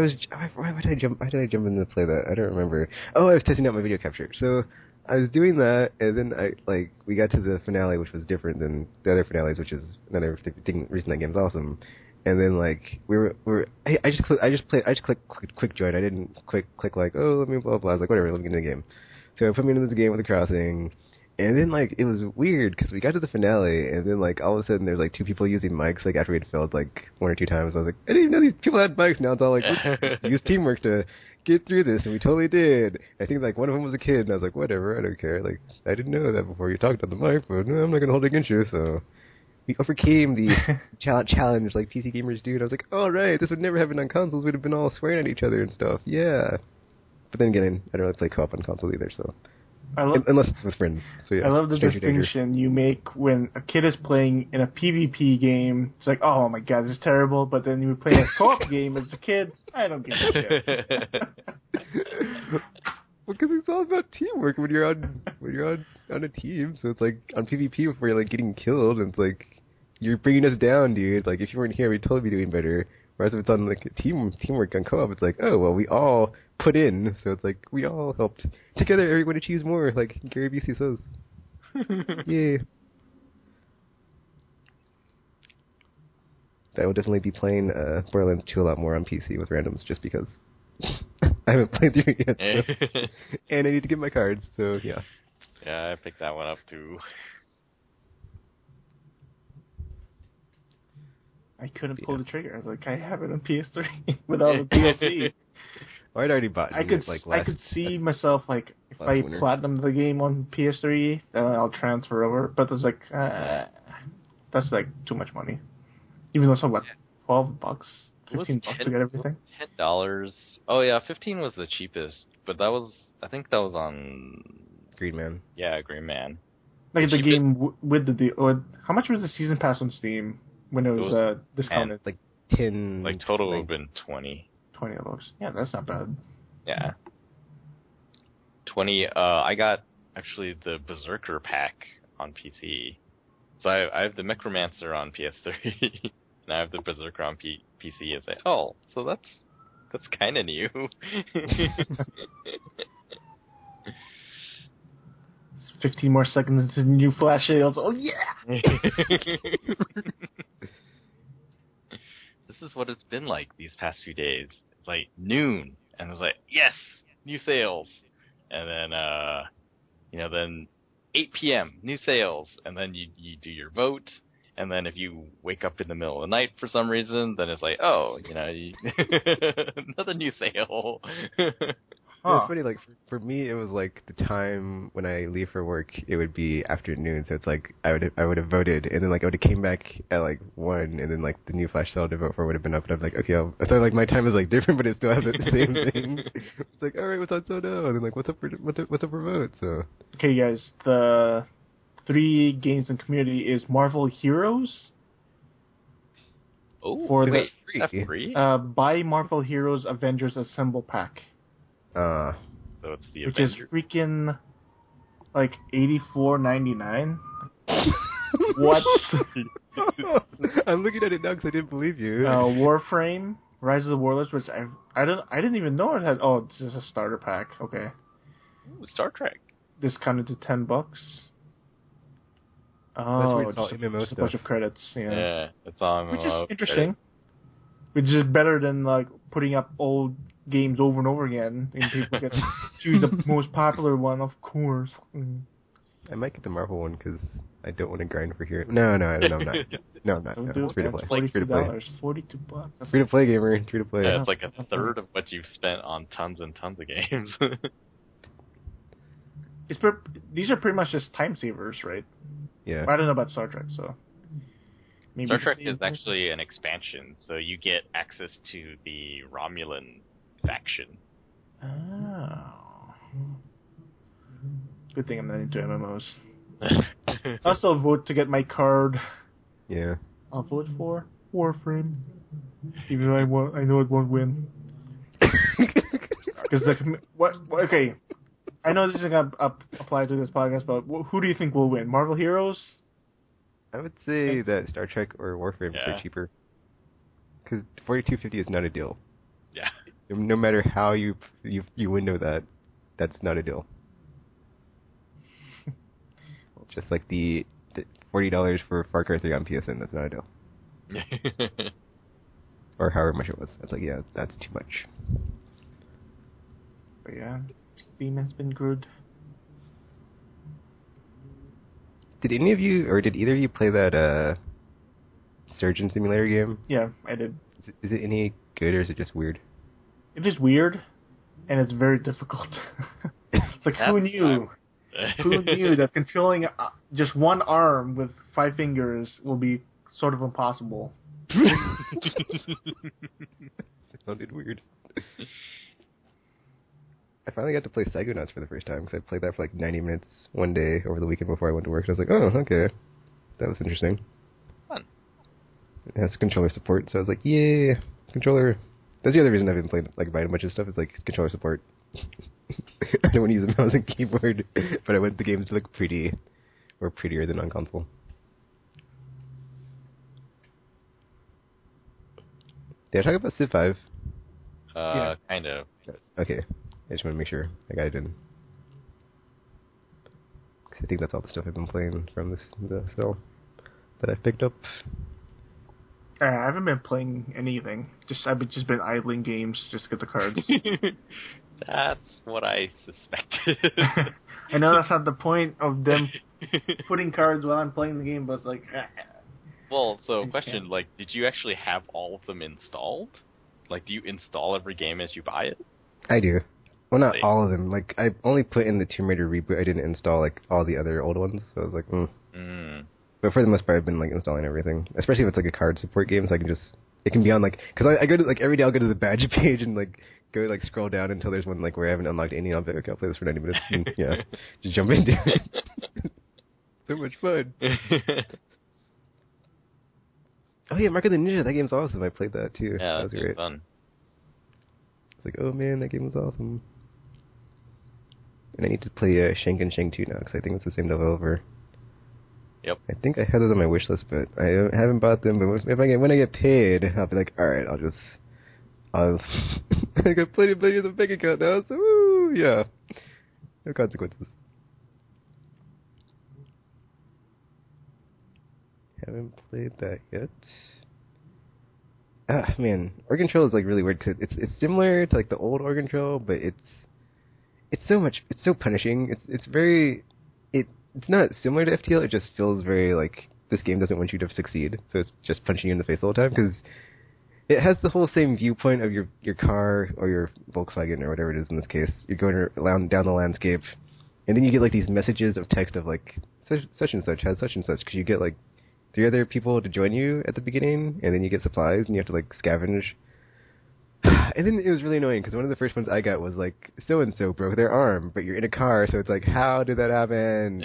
did I jump in to play that? I don't remember. Oh, I was testing out my video capture. So I was doing that, and then we got to the finale, which was different than the other finales, which is another reason that game's awesome. And then like I just clicked quick join. I didn't click like, oh, let me blah blah. I was like, whatever, let me get into the game. So I put me into the game with the Crossing. And then, like, it was weird, because we got to the finale, and then, like, all of a sudden, there's, like, 2 people using mics, like, after we'd failed, like, 1 or 2 times. I was like, I didn't know these people had mics. Now it's all, like, use teamwork to get through this, and we totally did. I think, like, one of them was a kid, and I was like, whatever, I don't care. Like, I didn't know that before you talked on the mic, but no, I'm not going to hold it against you, so... We overcame the challenge like PC gamers do, and I was like, all right, this would never happen on consoles. We'd have been all swearing at each other and stuff. Yeah. But then again, I don't really play co-op on consoles either, so... unless it's with friends. So yeah, I love the distinction you make when a kid is playing in a PvP game. It's like, oh my god, this is terrible. But then you play a co-op game as a kid. I don't give a shit. Because it's all about teamwork when you're on a team. So it's like on PvP before you're like getting killed, and it's like you're bringing us down, dude. Like if you weren't here, we'd totally be doing better. Whereas if it's on like teamwork on co-op, it's like, oh well, we all put in, so it's like we all helped together. Everyone achieves more, like Gary Busey says. Yeah. I will definitely be playing Borderlands 2 a lot more on PC with randoms, just because I haven't played through it yet, so. And I need to get my cards, so yeah. Yeah, I picked that one up too. I couldn't pull the trigger. I was like, I have it on PS3 without a DLC. I'd already bought it. I could see myself, like, if I platinum the game on PS3, then I'll transfer over. But it's like, that's like too much money. Even though it's what, $12, $15 to get everything. $10. Oh yeah, 15 was the cheapest, but I think that was on Green Man. Yeah, Green Man. Like the game with the deal. How much was the season pass on Steam when it was discounted? Like 10. Like total would have been 20. $20. Yeah, that's not bad. Yeah. 20. I got actually the Berserker pack on PC. So I have the Necromancer on PS3, and I have the Berserker on PC. It's like, oh, so that's kind of new. 15 more seconds into the new Flash sales. Oh yeah! This is what it's been like these past few days. It's like noon, and it's like, yes, new sales, and then then 8 p.m. new sales, and then you do your vote, and then if you wake up in the middle of the night for some reason, then it's like, oh, another new sale. Yeah, it's funny, like, for me, it was like the time when I leave for work, it would be afternoon, so it's like, I would have voted, and then, like, I would have came back at, like, 1, and then, like, the new Flash sale to vote for would have been up, and I was like, okay, so, like, my time is, like, different, but it still has the same thing. It's like, alright, what's on so now? And then, like, what's up for vote, so. Okay, guys, the 3 games in community is Marvel Heroes. Oh, for that's free? Buy Marvel Heroes Avengers Assemble Pack. So it's the which is freaking like $84.99. What? I'm looking at it now because I didn't believe you. Warframe, Rise of the Warlords, which I didn't even know it had. Oh, this is a starter pack. Okay. Ooh, Star Trek. Discounted to $10. Oh, just a bunch of credits. Yeah, it's on. Which is interesting. Which is better than like putting up old games over and over again, and people get to choose the most popular one, of course. I might get the Marvel one because I don't want to grind for here. No, I'm not. No, I'm not. It's free to play. $42. $42. Free to play, gamer. Free to play. Yeah, it's like a third of what you've spent on tons and tons of games. These are pretty much just time savers, right? Yeah. I don't know about Star Trek, so. Maybe Star Trek is actually an expansion, so you get access to the Romulan faction. Oh. Good thing I'm not into MMOs. Also vote to get my card. Yeah. I'll vote for Warframe. Even though I know it won't win. Because okay. I know this isn't going to apply to this podcast, but who do you think will win? Marvel Heroes? I would say that Star Trek or Warframe are cheaper. Because $42.50 is not a deal. Yeah. No matter how you window that, that's not a deal. Just like the $40 for Far Cry 3 on PSN, that's not a deal. Or however much it was. That's like, yeah, that's too much. But yeah, Steam has been good. Did any of you, or did either of you play that Surgeon Simulator game? Yeah, I did. Is it any good, or is it just weird? It is weird, and it's very difficult. It's like, who knew? Who knew that controlling just one arm with 5 fingers will be sort of impossible? Sounded weird. I finally got to play Psychonauts for the first time, because I played that for like 90 minutes one day over the weekend before I went to work, and I was like, oh, okay. That was interesting. Fun. It has controller support, so I was like, yeah, controller. That's the other reason I haven't played, like, buying a bunch of stuff, is like controller support. I don't want to use a mouse and keyboard, but I want the games to look pretty, or prettier than on console. Did I talk about Civ 5? Kind of. Okay. I just want to make sure I got it in. I think that's all the stuff I've been playing from the cell that I picked up. I haven't been playing anything. I've just been idling games just to get the cards. That's what I suspected. I know that's not the point of them putting cards while I'm playing the game, but it's like... Well, so question, like, did you actually have all of them installed? Like, do you install every game as you buy it? I do. Well, not all of them. Like, I only put in the Tomb Raider reboot. I didn't install, like, all the other old ones. So I was like, But for the most part, I've been, like, installing everything. Especially if it's, like, a card support game, so I can just... It can be on, like... Because I go to, like, every day I'll go to the badge page and, like, go, like, scroll down until there's one, like, where I haven't unlocked any. I'll be like, okay, I'll play this for 90 minutes. And, yeah. Just jump into it. So much fun. Oh, yeah, Mark of the Ninja. That game's awesome. I played that, too. Yeah, that was great. Fun. It's like, oh, man, that game was awesome. And I need to play Shank and Shank 2 now, because I think it's the same developer. Yep. I think I had those on my wish list, but I haven't bought them. But when I get paid, I'll be like, all right, I got plenty of money in the bank account now, so woo, yeah, no consequences. Haven't played that yet. Ah, man, Oregon Trail is like really weird because it's similar to like the old Oregon Trail, but it's so punishing. It's not similar to FTL. It just feels very like this game doesn't want you to succeed, so it's just punching you in the face all the time because it has the whole same viewpoint of your car or your Volkswagen or whatever it is in this case. You're going down the landscape, and then you get like these messages of text of like such and such has such and such because you get like 3 other people to join you at the beginning, and then you get supplies and you have to like scavenge. And then it was really annoying because one of the first ones I got was like so and so broke their arm, but you're in a car, so it's like how did that happen?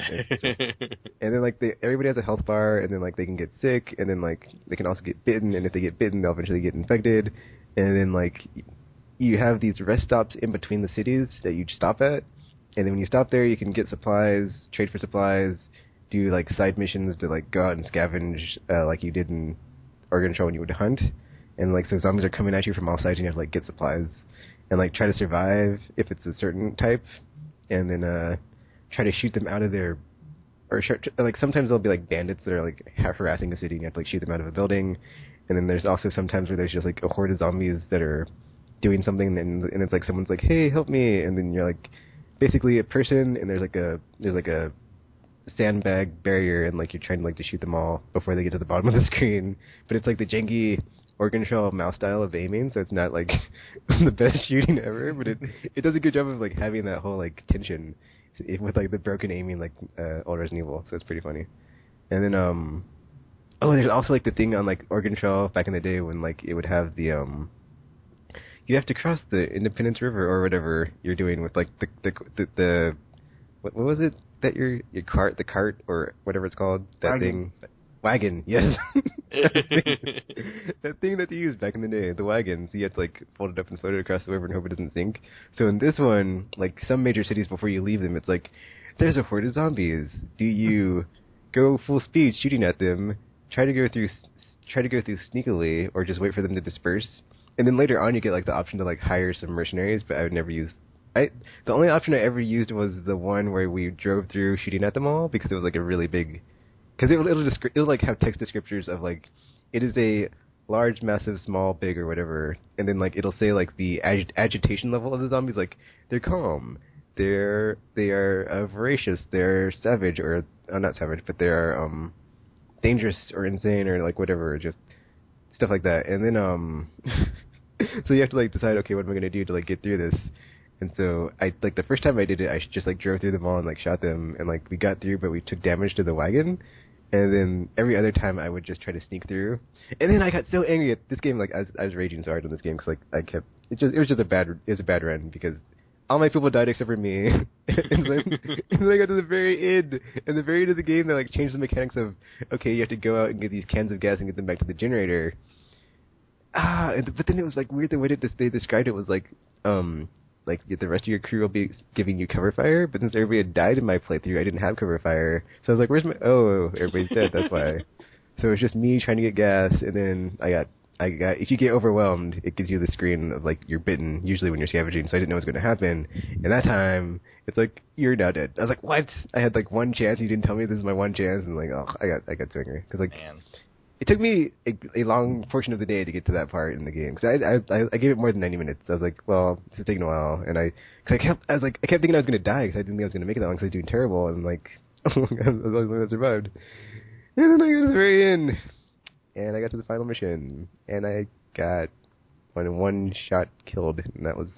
And then like everybody has a health bar, and then like they can get sick, and then like they can also get bitten, and if they get bitten, they'll eventually get infected. And then like you have these rest stops in between the cities that you stop at, and then when you stop there, you can get supplies, trade for supplies, do like side missions to like go out and scavenge like you did in Oregon Trail when you would hunt. And, like, so zombies are coming at you from all sides, and you have to, like, get supplies. And, like, try to survive if it's a certain type. And then try to shoot them out of their... Or, like, sometimes there'll be, like, bandits that are, like, harassing a city, and you have to, like, shoot them out of a building. And then there's also sometimes where there's just, like, a horde of zombies that are doing something, and it's, like, someone's like, hey, help me. And then you're, like, basically a person, and there's, like, a sandbag barrier, and, like, you're trying to, like, to shoot them all before they get to the bottom of the screen. But it's, like, the janky... Oregon Trail mouse style of aiming, so it's not like the best shooting ever, but it does a good job of like having that whole like tension with like the broken aiming like old Resident Evil, so it's pretty funny. And then there's also like the thing on like Oregon Trail back in the day when like it would have the you have to cross the Independence River or whatever you're doing with like the what was it that your cart or whatever it's called Wagon, yes. That thing that they used back in the day, the wagons, you had to like fold it up and float it across the river and hope it doesn't sink. So in this one, like some major cities before you leave them, it's like, there's a horde of zombies. Do you go full speed shooting at them, try to go through sneakily, or just wait for them to disperse? And then later on you get like the option to like hire some mercenaries, but I would never use... The only option I ever used was the one where we drove through shooting at them all, because it was like a really big... Because it'll like have text descriptors of like, it is a large, massive, small, big, or whatever, and then like it'll say like the agitation level of the zombies, like they're calm, they are voracious, they're savage, or not savage, but they're dangerous or insane or like whatever, just stuff like that. And then so you have to like decide, okay, what am I gonna do to like get through this? And so I like the first time I did it, I just like drove through them all and like shot them, and like we got through, but we took damage to the wagon. And then every other time I would just try to sneak through. And then I got so angry at this game, like I was raging so hard on this game because like it was a bad run because all my people died except for me. and then I got to the very end. And the very end of the game, they like changed the mechanics of, okay, you have to go out and get these cans of gas and get them back to the generator. But then it was like weird the way they described it was like the rest of your crew will be giving you cover fire, but since everybody had died in my playthrough, I didn't have cover fire. So I was like, where's my... Oh, everybody's dead, that's why. So it was just me trying to get gas, and then I got if you get overwhelmed, it gives you the screen of like you're bitten. Usually when you're scavenging, so I didn't know what was going to happen. And that time, it's like you're now dead. I was like, what? I had like one chance. You didn't tell me this is my one chance, and like, oh, I got so angry because like. Man. It took me a long portion of the day to get to that part in the game because I gave it more than 90 minutes. I was like, well, this is taking a while, and I kept thinking I was gonna die because I didn't think I was gonna make it that long because I was doing terrible, and like, oh my god, I was the only one that survived. And then I got to the very end, and I got to the final mission, and I got one shot killed, and that was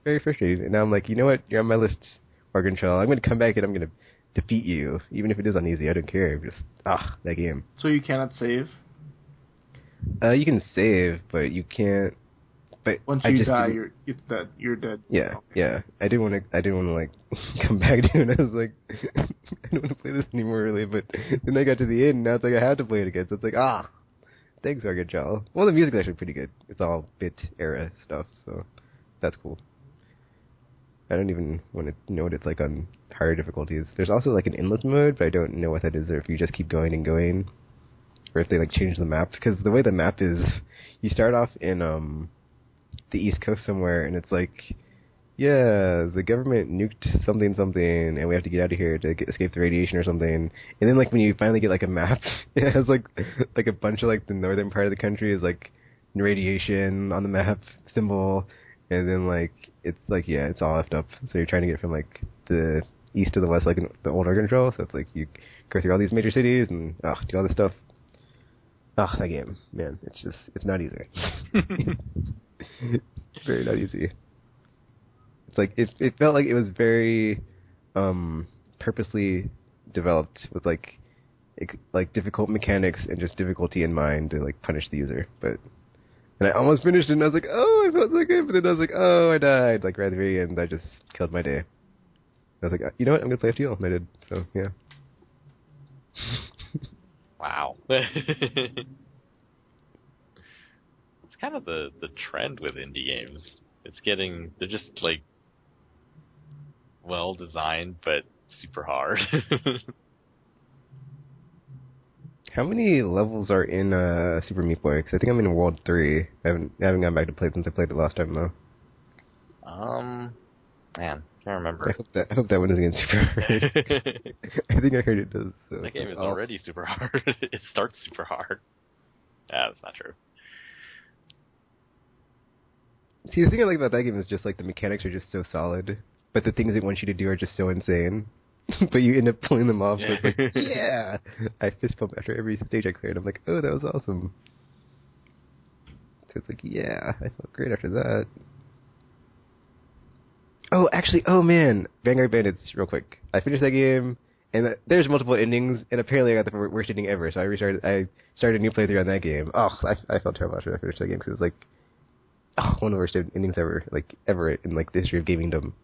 very frustrating. And now I'm like, you know what? You're on my list, Organ Shell. I'm gonna come back and I'm gonna defeat you, even if it is uneasy. I don't care. Just that game. So you cannot save? You can save, but you can't. But once you die, it's dead. You're dead. Yeah, okay. Yeah. I didn't want to like come back to it. I was like, I don't want to play this anymore, really. But then I got to the end. And now it's like I have to play it again. So it's like, thanks, Organ Shell. Well, the music's actually pretty good. It's all bit era stuff, so that's cool. I don't even want to know what it's like on higher difficulties. There's also like an endless mode, but I don't know what that is, or if you just keep going and going, or if they like change the map. Because the way the map is, you start off in the East Coast somewhere, and it's like, yeah, the government nuked something, and we have to get out of here to escape the radiation or something. And then like when you finally get like a map, it has like a bunch of like the northern part of the country is like radiation on the map symbol. And then, like, it's like, yeah, it's all effed up. So you're trying to get from, like, the east to the west, like, in the old Oregon Trail. So it's like you go through all these major cities and, do all this stuff. That game, man, it's not easy. Very not easy. It's like, it felt like it was very, purposely developed with, like difficult mechanics and just difficulty in mind to, like, punish the user. And I almost finished it, and I was like, oh, I felt so good, but then I was like, oh, I died. Like, right at the very end, I just killed my day. I was like, you know what, I'm going to play FTL, and I did, so, yeah. Wow. It's kind of the trend with indie games. They're just, like, well-designed, but super hard. How many levels are in Super Meat Boy? Because I think I'm in World 3. I haven't gone back to play it since I played it last time, though. Man, can't remember. I hope that one isn't getting super hard. I think I heard it does. So. That game is already super hard. It starts super hard. Yeah, that's not true. See, the thing I like about that game is just, like, the mechanics are just so solid, but the things it wants you to do are just so insane. But you end up pulling them off. Yeah. So it's like, yeah! I fist pump after every stage I cleared. I'm like, oh, that was awesome. So it's like, yeah, I felt great after that. Oh, actually, oh man, Vanguard Bandits, real quick. I finished that game, and there's multiple endings, and apparently I got the worst ending ever, so I started a new playthrough on that game. Oh, I felt terrible after I finished that game, because it was like, one of the worst endings ever in like the history of gamingdom.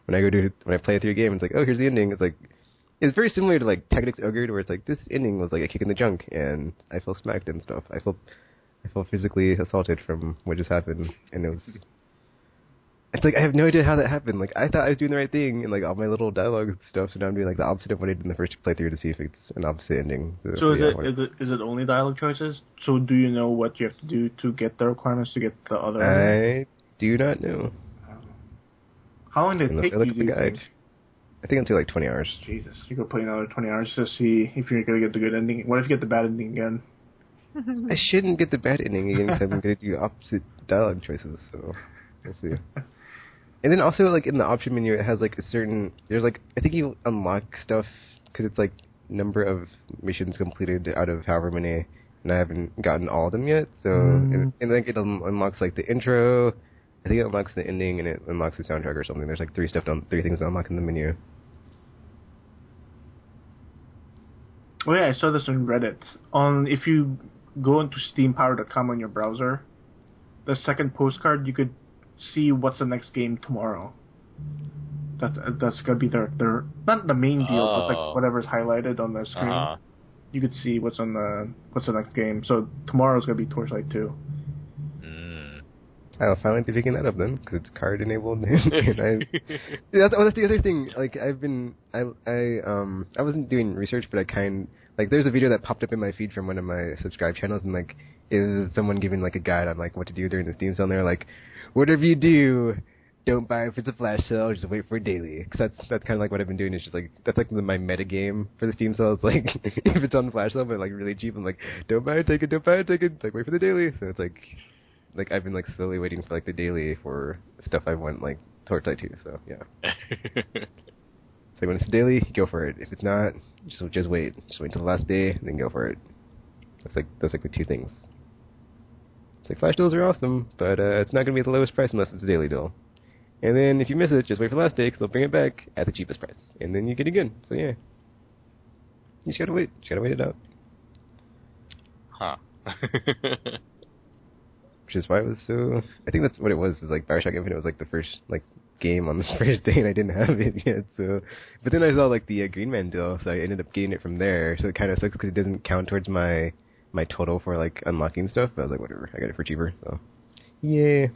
When I play through a game, it's like, oh, here's the ending. It's like, it's very similar to like Tactics Ogre, where it's like, this ending was like a kick in the junk, and I felt smacked and stuff. I felt physically assaulted from what just happened, and it's like, I have no idea how that happened. Like, I thought I was doing the right thing, and like all my little dialogue stuff, so now I'm doing like the opposite of what I did in the first playthrough to see if it's an opposite ending. So is it only dialogue choices? So do you know what you have to do to get the requirements to get the other? I do not know. How long did it take you to do things? I think until like 20 hours. Jesus, you go play another 20 hours to see if you're going to get the good ending. What if you get the bad ending again? I shouldn't get the bad ending again because I'm going to do opposite dialogue choices, so we'll see. And then also, like, in the option menu, it has, like, there's, like, I think you unlock stuff because it's, like, number of missions completed out of however many, and I haven't gotten all of them yet, so, and like, it unlocks, like, the intro, I think it unlocks the ending, and it unlocks the soundtrack or something. There's, like, three things to unlock in the menu. Oh yeah, I saw this on Reddit. If you go into steampower.com on your browser, the second postcard, you could see what's the next game tomorrow. That's gonna be their not the main deal, but like whatever's highlighted on the screen. You could see what's the next game. So tomorrow's gonna be Torchlight 2. I'll finally be picking that up then, because it's card enabled. And that's the other thing. Like I wasn't doing research, but there's a video that popped up in my feed from one of my subscribed channels, and like is someone giving like a guide on like what to do during the Steam sale. And they're like, whatever you do, don't buy it if it's a flash sale. Just wait for a daily. Because that's kind of like what I've been doing. It's just like that's like my meta game for the Steam sale. It's like if it's on flash sale but like really cheap, I'm like, don't buy it, take it, don't buy it, take it. It's like wait for the daily. So it's like I've been like slowly waiting for like the daily for stuff I want like Torchlight 2. So yeah. So when it's daily, go for it. If it's not, just wait. Just wait until the last day, and then go for it. That's like the two things. It's like flash deals are awesome, but it's not going to be at the lowest price unless it's a daily deal. And then if you miss it, just wait for the last day, because they'll bring it back at the cheapest price. And then you get it again. So yeah. You just gotta wait. You gotta wait it out. Huh. Which is why it was so... I think that's what it was. Is like Bioshock Infinite was like the first like game on the first day, and I didn't have it yet. So, but then I saw like the Green Man deal, so I ended up getting it from there. So it kind of sucks because it doesn't count towards my total for like unlocking stuff. But I was like, whatever, I got it for cheaper. So, yeah.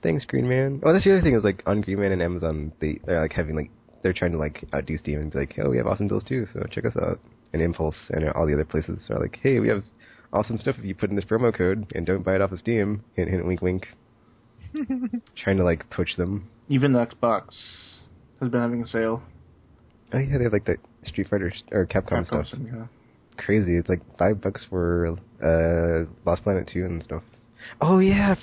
Thanks, Green Man. Oh, that's the other thing is like on Green Man and Amazon, they're like having like they're trying to like outdo Steam and be like, oh, we have awesome deals too, so check us out. And Impulse and all the other places are like, hey, we have awesome stuff if you put in this promo code and don't buy it off of Steam. Hint, hint, wink, wink. Trying to like push them. Even the Xbox has been having a sale. Oh yeah, they have like the Street Fighter or Capcom stuff. Yeah. Crazy. It's like $5 for Lost Planet 2 and stuff. Oh yeah,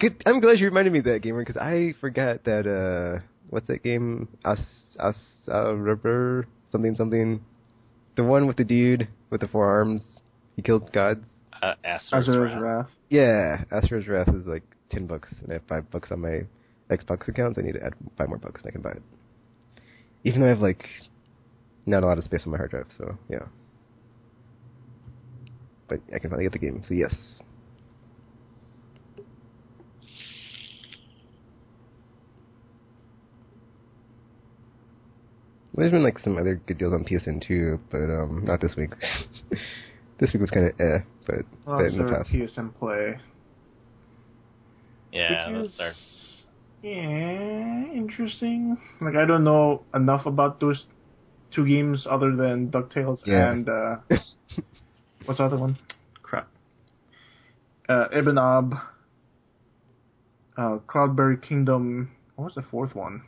good. I'm glad you reminded me of that, gamer, because I forgot that. What's that game? Something. The one with the dude with the 4 arms. He killed gods. Asura's Wrath. Yeah, Asura's Wrath is like $10, and I have $5 on my Xbox account. So I need to add 5 more bucks, and I can buy it. Even though I have like not a lot of space on my hard drive, so yeah. But I can finally get the game, so yes. There's been like some other good deals on PSN too, but not this week. This week was kind of but in the past. PSN Play. Yeah, which is, interesting. Like I don't know enough about those 2 games other than DuckTales and what's the other one? Crap. Ebon Ob, Cloudberry Kingdom. What was the 4th one?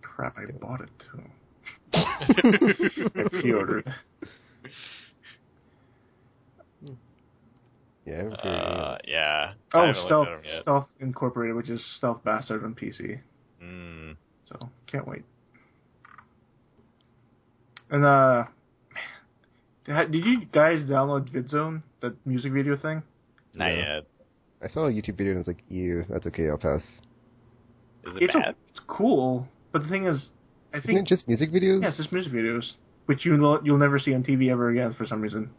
Crap, I bought it too. I pre-ordered. Yeah. Yeah. Oh, Stealth Incorporated, which is Stealth Bastard on PC. So, can't wait. And, did you guys download VidZone, that music video thing? Not yet. I saw a YouTube video and I was like, ew, that's okay, I'll pass. Is it bad? It's cool, but the thing is, I think... Isn't it just music videos? Yeah, it's just music videos, which you'll never see on TV ever again for some reason.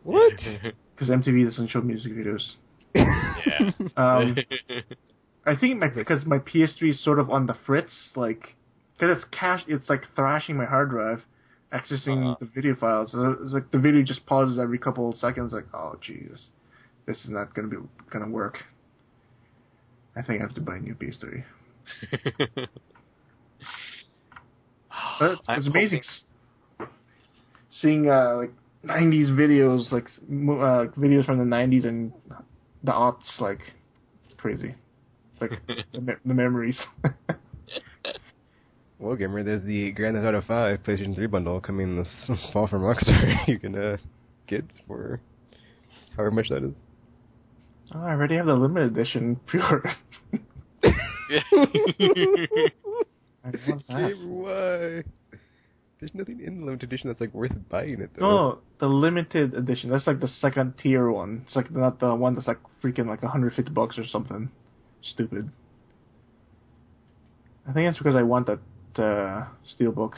What? Because MTV doesn't show music videos. Yeah. I think because my PS3 is sort of on the fritz, like, because it's cached, it's like thrashing my hard drive, accessing the video files. So it's like the video just pauses every couple of seconds, like, oh, Jesus, this is not gonna work. I think I have to buy a new PS3. But it's amazing seeing like 90s videos, like videos from the 90s and the aughts, like it's crazy. Like the memories. Well, gamer, there's the Grand Theft Auto 5 PlayStation 3 bundle coming this fall from Rockstar. You can get for however much that is. Oh, I already have the limited edition pre-order. I want that. Why? There's nothing in the limited edition that's like worth buying it though. No, the limited edition. That's like the second tier one. It's like not the one that's like freaking like $150 or something. Stupid. I think it's because I want that steelbook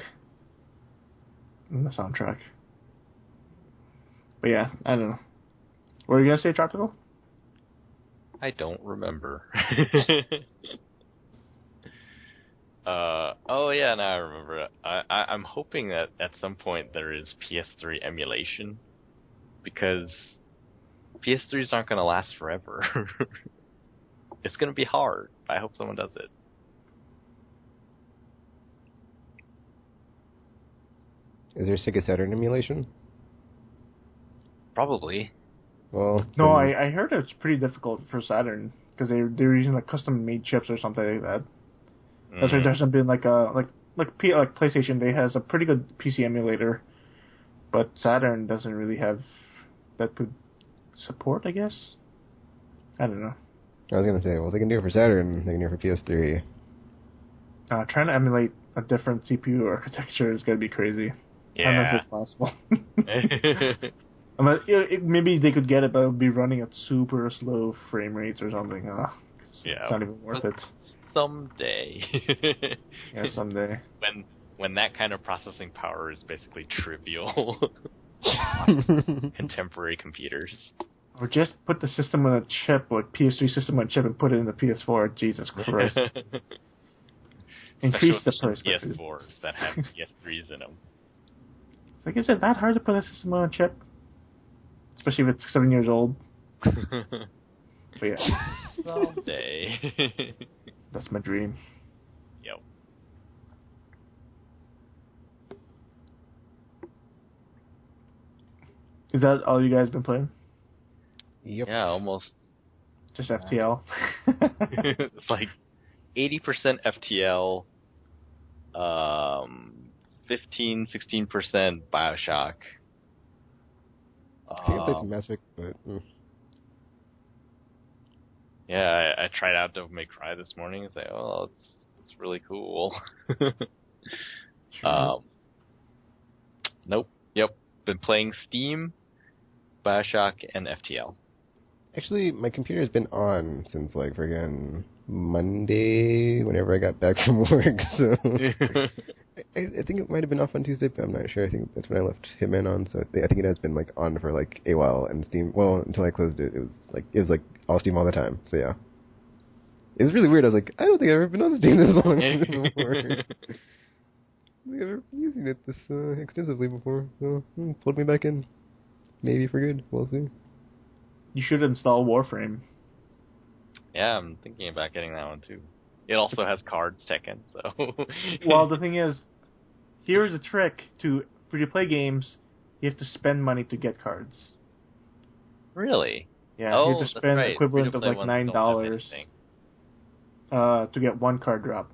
and the soundtrack. But yeah, I don't know. What were you gonna say, Tropical? I don't remember. Oh yeah, now I remember. I'm hoping that at some point there is PS3 emulation, because PS3s aren't going to last forever. It's going to be hard. I hope someone does it. Is there Sega Saturn emulation? Probably. Well, No, then- I heard it's pretty difficult for Saturn because they're using like custom made chips or something like that. That's why there hasn't been like PlayStation. They has a pretty good PC emulator, but Saturn doesn't really have that good support. I guess. I don't know. I was gonna say, well, they can do it for Saturn. They can do it for PS3. Trying to emulate a different CPU architecture is gonna be crazy. I don't know if Yeah. it's possible. Maybe they could get it, but it would be running at super slow frame rates or something. Yeah. It's not even worth it. Someday. Yeah, someday. When that kind of processing power is basically trivial. Contemporary computers. Or just put the system on a chip, like PS3 system on a chip, and put it in the PS4. Jesus Christ. Increase the price. PS4s that have PS3s in them. It's like, is it that hard to put a system on a chip? Especially if it's 7 years old. But yeah, Someday. that's my dream. Yep. Is that all you guys been playing? Yep. Yeah, almost. Just FTL? It's like 80% FTL, 16% Bioshock. I think I played some Mass Effect, but Yeah, I tried out Devil May Cry this morning and say, oh, it's really cool. Sure. Nope. Yep. Been playing Steam, Bioshock, and FTL. actually, my computer's been on since like friggin' Monday, whenever I got back from work. So I think it might have been off on Tuesday, but I'm not sure. I think that's when I left him in on. So I think it has been like on for like a while, and Steam. Well, until I closed it, it was like all Steam all the time. So yeah, it was really weird. I was like, I don't think I've ever been on Steam this long before. I've ever been using it this extensively before. So pulled me back in, maybe for good. We'll see. You should install Warframe. Yeah, I'm thinking about getting that one too. It also has cards Tekken, so. Well, the thing is, here's a trick to free-to-play games. You have to spend money to get cards. Really? Yeah, Oh, you have to that's spend right. equivalent of Free-to-play like ones don't have $9 anything. to get one card drop.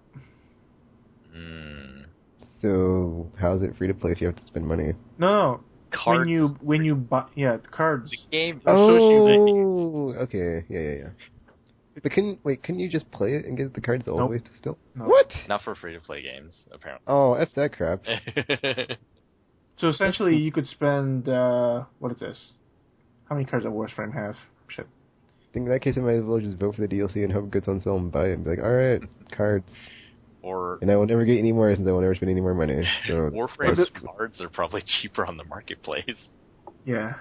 So how's it free to play if you have to spend money? No, Cards. when you buy the cards. The game. Oh, okay, yeah. But can you just play it and get the cards the old Nope. way still? No. What? Not for free-to-play games, apparently. Oh, that's that crap. So essentially, you could spend what is this? How many cards does Warframe have? Shit. I think in that case I might as well just vote for the DLC and hope it gets on sale and buy it and be like, alright, cards. Or And I will never get any more since I will never spend any more money. So Warframe's cards are probably cheaper on the marketplace. Yeah.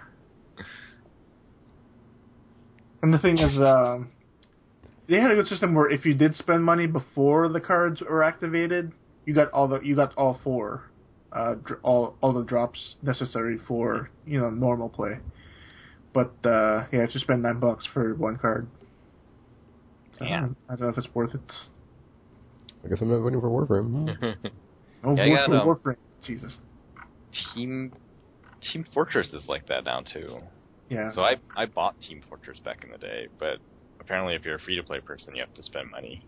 And the thing is, they had a good system where if you did spend money before the cards were activated, you got all four, all the drops necessary for normal play. But yeah, you have to spend $9 for one card. So, Yeah. I don't know if it's worth it. I guess I'm not voting for Warframe. Oh, Yeah, I got, Warframe. Jesus. Team Fortress is like that now too. Yeah. So I bought Team Fortress back in the day, but apparently if you're a free-to-play person, you have to spend money.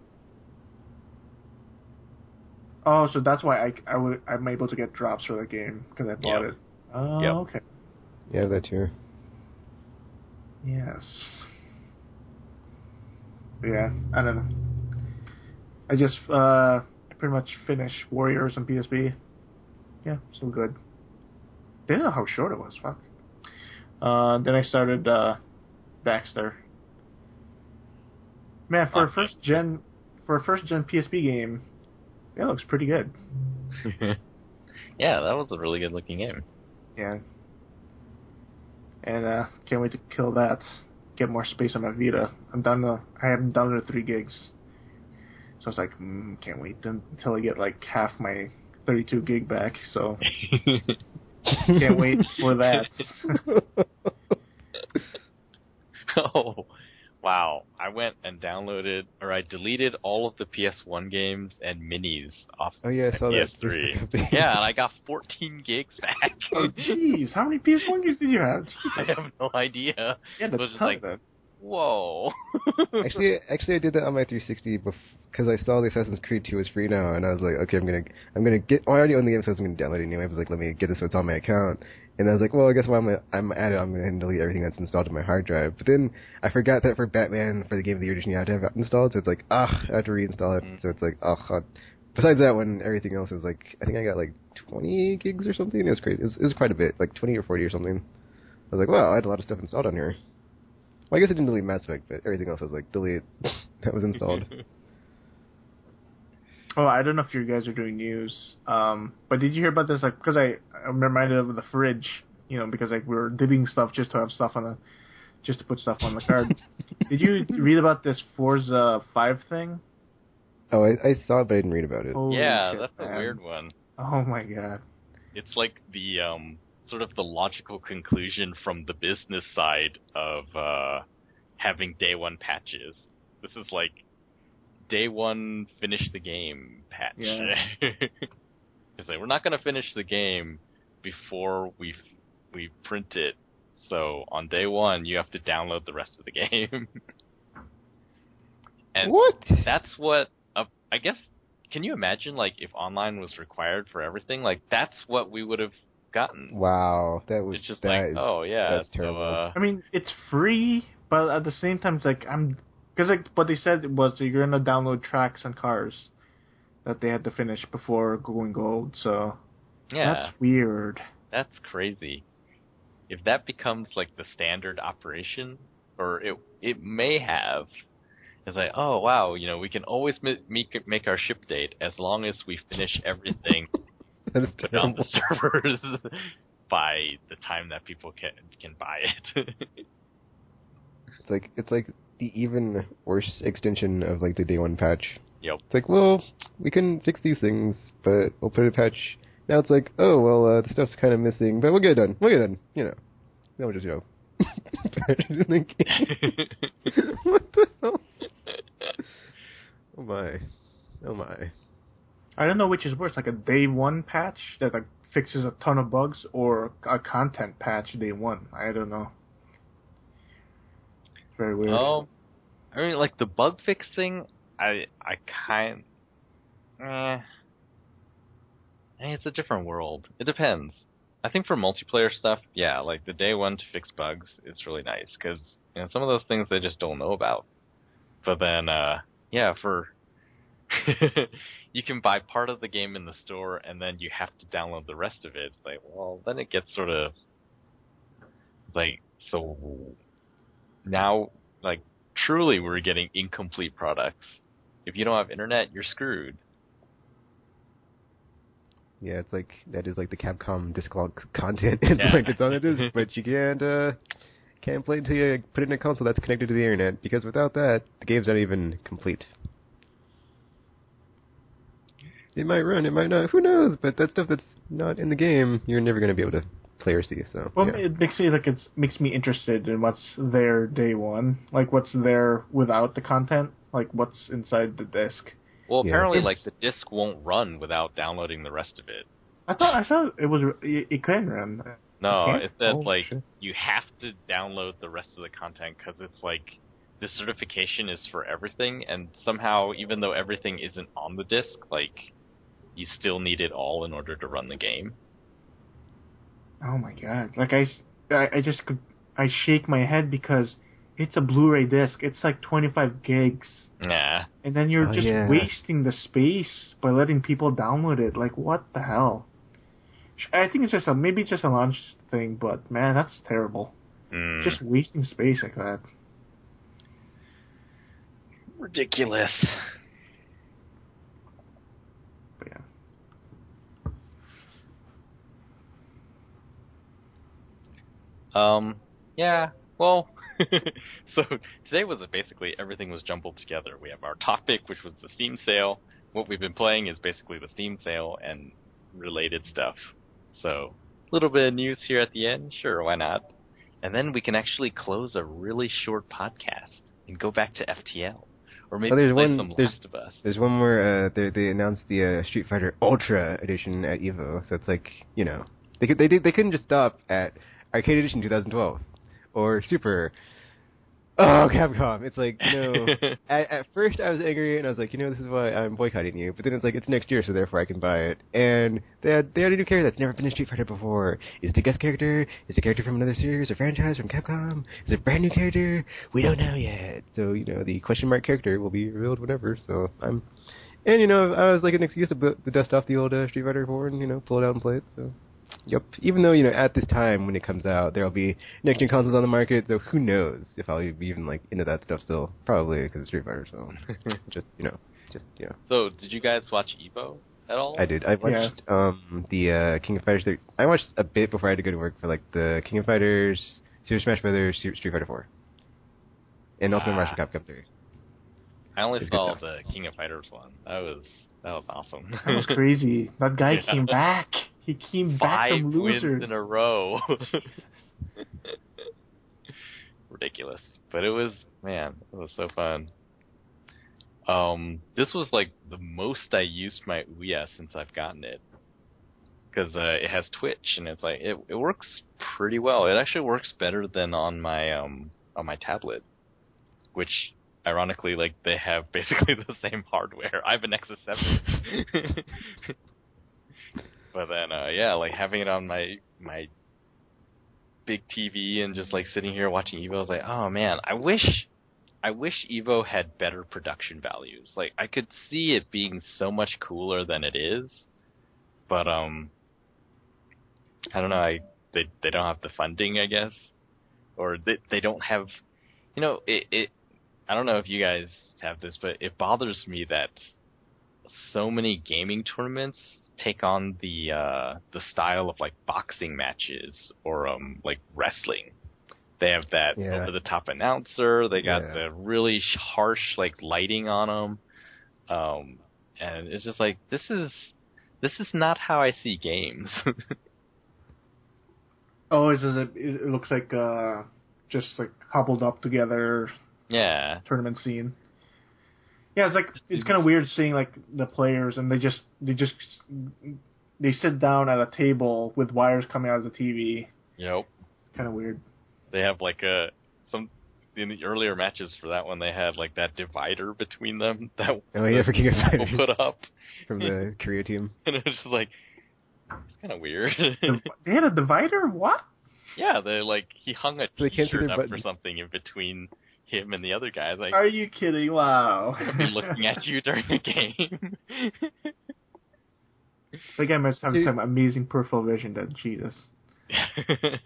Oh, so that's why I'm able to get drops for the game because I bought it. Oh, Yep. okay. Yeah, that too. Yes. Yeah, I don't know. I just pretty much finished Warriors on PSP. Yeah, still good. Didn't know how short it was. Fuck. Then I started Baxter. Man, for a first gen PSP game, that looks pretty good. Yeah, that was a really good looking game. Yeah. And can't wait to kill that. Get more space on my Vita. I am down to 3 gigs. So I was like, can't wait until I get like half my 32 gig back. So can't wait for that. Oh, wow. I went and downloaded, or I deleted all of the PS1 games and minis off Oh yeah, I saw that. PS3. Yeah, and I got 14 gigs back. Oh jeez, how many PS1 games did you have? I have no idea. Yeah, It was just like, whoa. actually, I did that on my 360 because I saw the Assassin's Creed 2 was free now, and I was like, okay, I'm gonna get. Oh, I already own the game, so I was gonna download it anyway. I was like, let me get this so it's on my account. And I was like, well, I guess while I'm at it, I'm gonna delete everything that's installed on my hard drive. But then I forgot that for Batman, for the Game of the Year edition, you have to have it installed. So it's like, I have to reinstall it. So it's like, Besides that one, everything else is like, I think I got like 20 gigs or something. It was crazy. It was quite a bit, like 20 or 40 or something. I was like, wow, I had a lot of stuff installed on here. Well, I guess I didn't delete Mass Effect, but everything else I was like, delete. That was installed. Oh, I don't know if you guys are doing news, but did you hear about this? Like, because I'm reminded of the fridge, because like we were deleting stuff just to have stuff just to put stuff on the card. Did you read about this Forza 5 thing? Oh, I saw it, but I didn't read about it. Holy yeah, shit, that's man. a weird one. Oh my god. It's like the sort of the logical conclusion from the business side of having day one patches. This is like day one finish the game patch. Yeah. It's like, we're not going to finish the game before we print it. So on day one, you have to download the rest of the game. And what? That's what I guess. Can you imagine, like, if online was required for everything? Like, that's what we would have gotten. Wow, that was It's just that, like, oh yeah, that's terrible. I mean, it's free, but at the same time, it's like because like what they said was that you're gonna download tracks and cars that they had to finish before going gold. So yeah, that's weird. That's crazy. If that becomes like the standard operation, or it may have. It's like, oh wow, we can always make our ship date as long as we finish everything That is put on the terrible. servers by the time that people can buy it. It's like the even worse extension of like the day one patch. Yep. It's like, well, we can fix these things, but we'll put a patch. Now it's like, oh well, the stuff's kind of missing, but we'll get it done. Then we'll just patch it in the game. What the hell? Oh my. I don't know which is worse, like a day one patch that like fixes a ton of bugs, or a content patch day one. I don't know. Very weird. I mean, like the bug fixing, I it's a different world. It depends. I think for multiplayer stuff, yeah, like the day one to fix bugs, it's really nice because some of those things they just don't know about. But then, yeah, for you can buy part of the game in the store and then you have to download the rest of it. It's like, well, then it gets sort of like, so now, like, truly we're getting incomplete products. If you don't have internet, you're screwed. Yeah, it's like that is like the Capcom disc log content. It's like it's on a disc, but you can't play it until you put it in a console that's connected to the internet, because without that, the game's not even complete. It might run, it might not, who knows? But that stuff that's not in the game, you're never going to be able to play or see. So well, yeah. it makes me interested in what's there day one, like what's there without the content, like what's inside the disc. Well, apparently, like the disc won't run without downloading the rest of it. I thought it can run. No, it said shit. You have to download the rest of the content because it's like the certification is for everything, and somehow even though everything isn't on the disc, like you still need it all in order to run the game. Oh my god! Like I shake my head because it's a Blu-ray disc. It's like 25 gigs. Nah. And then you're just wasting the space by letting people download it. Like, what the hell? I think it's maybe just a launch thing, but man, that's terrible. Just wasting space like that. Ridiculous. But yeah. Yeah. Well. So today was basically everything was jumbled together. We have our topic, which was the Steam sale. What we've been playing is basically the Steam sale and related stuff. So a little bit of news here at the end. Sure, why not? And then we can actually close a really short podcast. and go back to FTL, or Oh, maybe there's play one. some Last of Us. There's one where they announced the Street Fighter Ultra Edition at Evo. So it's like, you know, they couldn't just stop at Arcade Edition 2012 or Super. Oh, Capcom! It's like, you know, at first I was angry and I was like, you know, this is why I'm boycotting you. But then it's like, it's next year, so therefore I can buy it. And they had a new character that's never been in Street Fighter before. Is it a guest character? Is it a character from another series or franchise from Capcom? Is it a brand new character? We don't know yet. So, you know, the question mark character will be revealed whenever. So and you know, I was like an excuse to dust off the old Street Fighter 4 and, you know, pull it out and play it. So. Yep. Even though, you know, at this time when it comes out, there'll be next-gen consoles on the market, so who knows if I'll be even, like, into that stuff still. Probably because of Street Fighter, so just, you know. So, did you guys watch Evo at all? I did. I watched the King of Fighters. I watched a bit before I had to go to work for, like, the King of Fighters, Super Smash Brothers, Street Fighter 4. And Ultimate Martial Capcom 3. I only saw the King of Fighters one. That was awesome. That was crazy. That guy came back. He came back from losers. 5 wins in a row. Ridiculous. But it was so fun. This was like the most I used my Ouya since I've gotten it. Because it has Twitch, and it's like, it works pretty well. It actually works better than on my tablet. Which, ironically, like, they have basically the same hardware. I have an Nexus 7. But then, like, having it on my big TV and just, like, sitting here watching Evo, I was like, oh, man, I wish Evo had better production values. Like, I could see it being so much cooler than it is, but, I don't know, they don't have the funding, I guess, or they don't have, you know, I don't know if you guys have this, but it bothers me that so many gaming tournaments take on the style of, like, boxing matches or like wrestling. They have that over the top announcer. They got the really harsh, like, lighting on them, and it's just like, this is not how I see games. Oh, it looks like just like hobbled up together. Yeah. Tournament scene. Yeah, it's kind of weird seeing, like, the players and they sit down at a table with wires coming out of the TV. Yep. Kind of weird. They have, like, in the earlier matches for that one, they had, like, that divider between them that for King of Fighters put up from the Korea team. And it was just like, it's kind of weird. They had a divider? What? Yeah, he hung a so t-shirt up or something in between him and the other guy. Like, are you kidding? Wow. I'll be looking at you during the game. That guy must have some amazing peripheral vision, that Jesus. Crazy.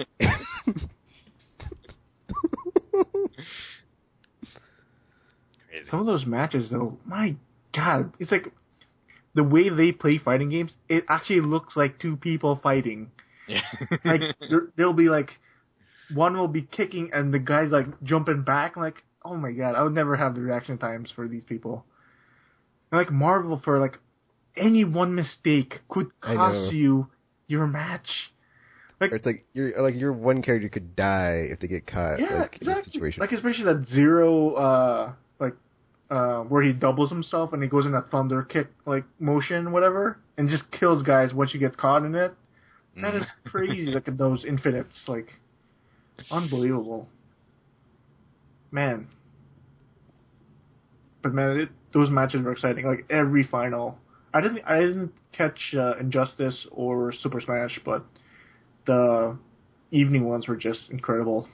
Some of those matches, though, my God, it's like the way they play fighting games. It actually looks like two people fighting. Yeah. Like they'll be like, one will be kicking and the guy's like jumping back. I'm like, oh my God, I would never have the reaction times for these people. And like Marvel, for like any one mistake could cost you your match. Like, or it's like your one character could die if they get caught. Yeah, like, exactly. in that situation. Like, especially that Zero, where he doubles himself and he goes in that thunder kick like motion, whatever, and just kills guys once you get caught in it. That is crazy. Like those infinites, like, unbelievable, man. But man, those matches were exciting. Like every final, I didn't catch Injustice or Super Smash, but the evening ones were just incredible.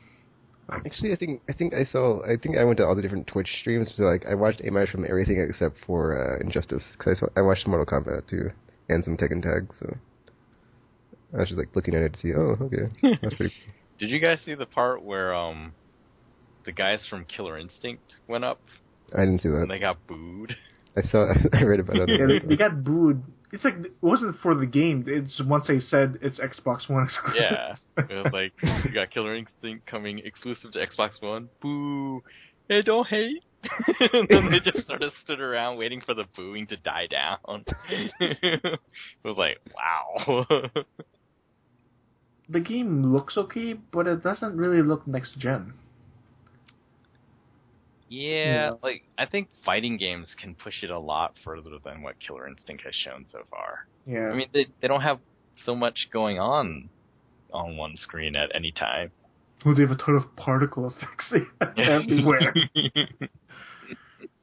Actually, I think I went to all the different Twitch streams. So like I watched Aimless from everything except for Injustice, because I watched Mortal Kombat too and some Tekken Tag. So I was just like looking at it to see. Oh, okay, that's pretty cool. Did you guys see the part where the guys from Killer Instinct went up? I didn't see that. And they got booed. I read about it. Yeah, they got booed. It's like, it wasn't for the game. It's once they said it's Xbox One exclusive. Yeah. It was like, you got Killer Instinct coming exclusive to Xbox One. Boo. Hey, don't hate. And then they just sort of stood around waiting for the booing to die down. It was like, wow. The game looks okay, but it doesn't really look next gen. Yeah, like I think fighting games can push it a lot further than what Killer Instinct has shown so far. Yeah. I mean, they don't have so much going on one screen at any time. Well, they have a ton of particle effects everywhere.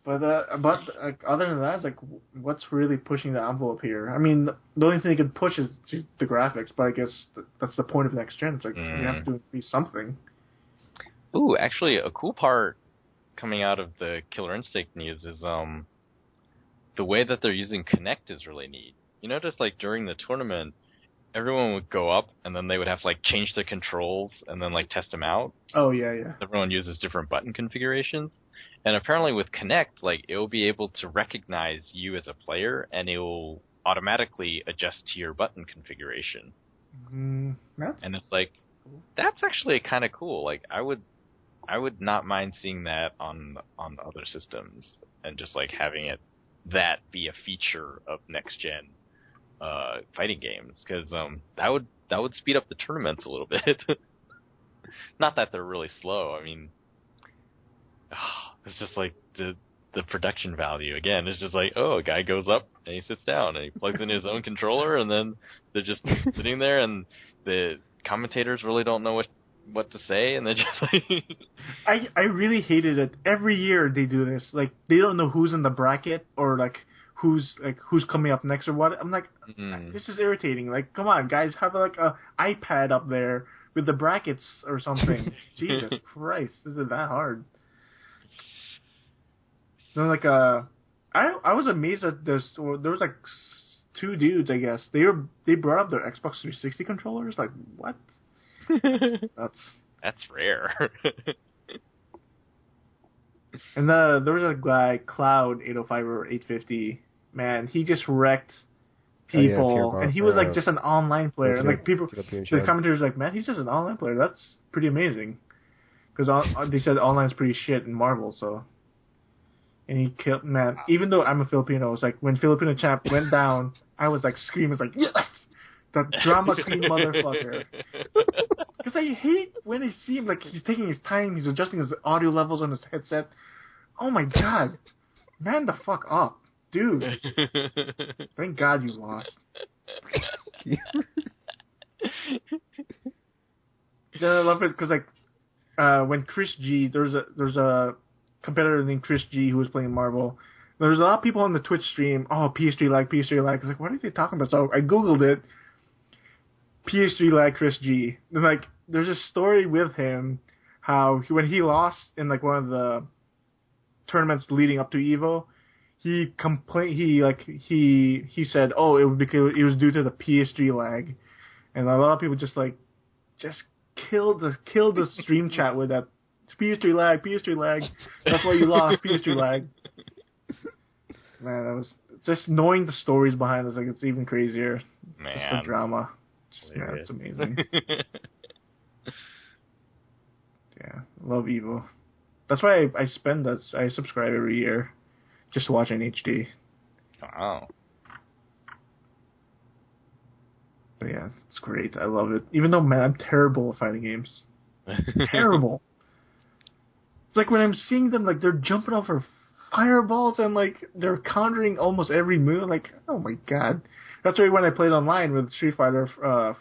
But other than that, it's like, what's really pushing the envelope here? I mean, the only thing they can push is the graphics, but I guess that's the point of next gen. It's like, we have to increase something. Ooh, actually, a cool part coming out of the Killer Instinct news is the way that they're using Kinect is really neat. You notice, like, during the tournament, everyone would go up, and then they would have to, like, change the controls, and then, like, test them out. Oh, yeah. Everyone uses different button configurations. And apparently with Kinect, like, it will be able to recognize you as a player, and it will automatically adjust to your button configuration. And it's like, that's actually kind of cool. Like, I would not mind seeing that on other systems, and just, like, having that be a feature of next-gen fighting games, because that would speed up the tournaments a little bit. Not that they're really slow. I mean, it's just like the production value again. It's just like, oh, a guy goes up and he sits down and he plugs in his own controller, and then they're just sitting there, and the commentators really don't know what to say, and they're just like. I really hated it. Every year they do this. Like, they don't know who's in the bracket, or who's coming up next or what. I'm like, this is irritating. Like, come on, guys, have like a iPad up there with the brackets or something. Jesus Christ, this isn't that hard. So like I was amazed at this. There was like two dudes, I guess. They brought up their Xbox 360 controllers. Like, what? That's rare. And there was a guy, Cloud 805 or 850. Man, he just wrecked people, and he was like just an online player. And like people, the commentators like, man, he's just an online player. That's pretty amazing. Because they said online's pretty shit in Marvel, so. And he killed, man, even though I'm a Filipino, it's like, when Filipino champ went down, I was like screaming, like, yes! The drama queen motherfucker. Because I hate when I see him, like, he's taking his time, he's adjusting his audio levels on his headset. Oh my god. Man the fuck up. Dude. Thank God you lost. Then I love it, because, like, when Chris G, there's a competitor named Chris G who was playing Marvel. There's a lot of people on the Twitch stream, PS3 lag. I was like, what are they talking about? So I googled it. PS3 lag Chris G. And like, there's a story with him how when he lost in like one of the tournaments leading up to Evo, he complained. He said, oh, it was due to the PS3 lag, and a lot of people just killed the stream chat with that. PS3 lag. That's why you lost. PS3 lag. Man, that was just knowing the stories behind this. Like, it's even crazier. Man, just the drama. Man, it's amazing. Yeah, love Evo. That's why I subscribe every year, just to watch in HD. Wow. But yeah, it's great. I love it. Even though, man, I'm terrible at fighting games. Terrible. It's like when I'm seeing them, like, they're jumping over fireballs and, like, they're countering almost every move. Like, oh my god. That's why when I played online with Street Fighter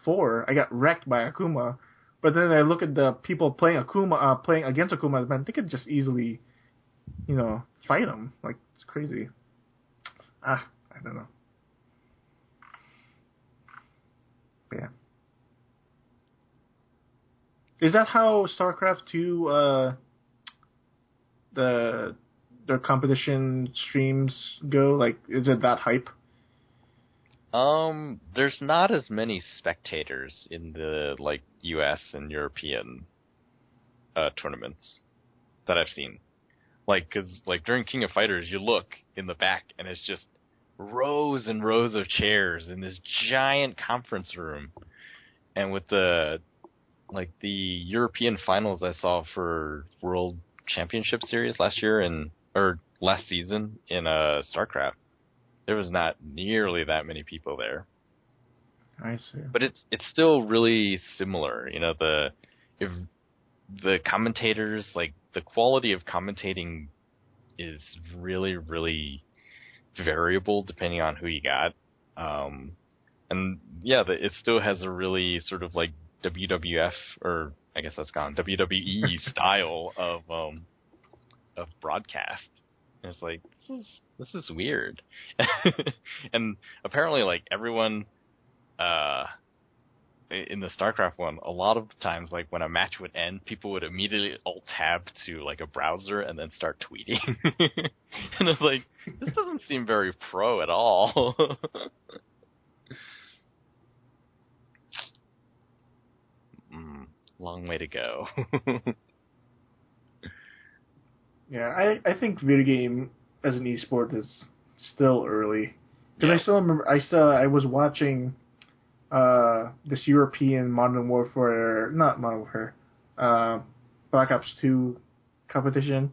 4, I got wrecked by Akuma. But then I look at the people playing against Akuma, man, they could just easily, fight him. Like, it's crazy. I don't know. But yeah. Is that how StarCraft 2, their competition streams go? Like, is it that hype? There's not as many spectators in the, like, US and European tournaments that I've seen. Like, 'cause, like, during King of Fighters, you look in the back, and it's just rows and rows of chairs in this giant conference room. And with the European finals I saw for World Championship Series last season in StarCraft, there was not nearly that many people there. I see. But it's still really similar. If the commentators, like, the quality of commentating is really, really variable depending on who you got. And yeah, it still has a really sort of like WWF, or I guess that's gone, WWE style of broadcast. And it's like, this is weird. And apparently, like, everyone in the StarCraft one, a lot of times, like, when a match would end, people would immediately alt-tab to, like, a browser and then start tweeting. And it's like, this doesn't seem very pro at all. Long way to go. Yeah, I think video game as an esport is still early. Because I still remember, I was watching this European not Modern Warfare, Black Ops 2 competition.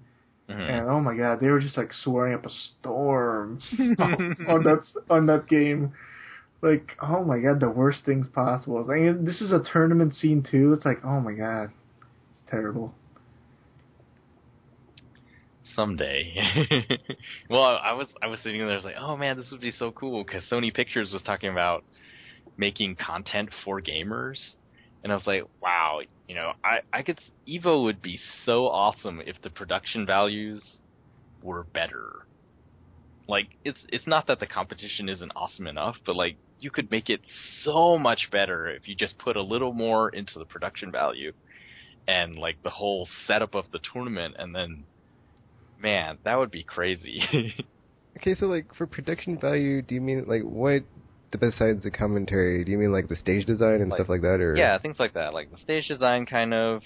Mm-hmm. And oh my god, they were just like swearing up a storm on that game. Like, oh my god, the worst things possible. I mean, this is a tournament scene too. It's like, oh my god, it's terrible. Someday. Well, I was sitting there, I was like, oh man, this would be so cool, because Sony Pictures was talking about making content for gamers, and I was like, wow, you know, I could, Evo would be so awesome if the production values were better. Like, it's not that the competition isn't awesome enough, but like, you could make it so much better if you just put a little more into the production value and like the whole setup of the tournament, and then, man, that would be crazy. Okay, so like for production value, do you mean like what besides the commentary? Do you mean like the stage design and stuff like that, or? Yeah, things like that, like the stage design kind of.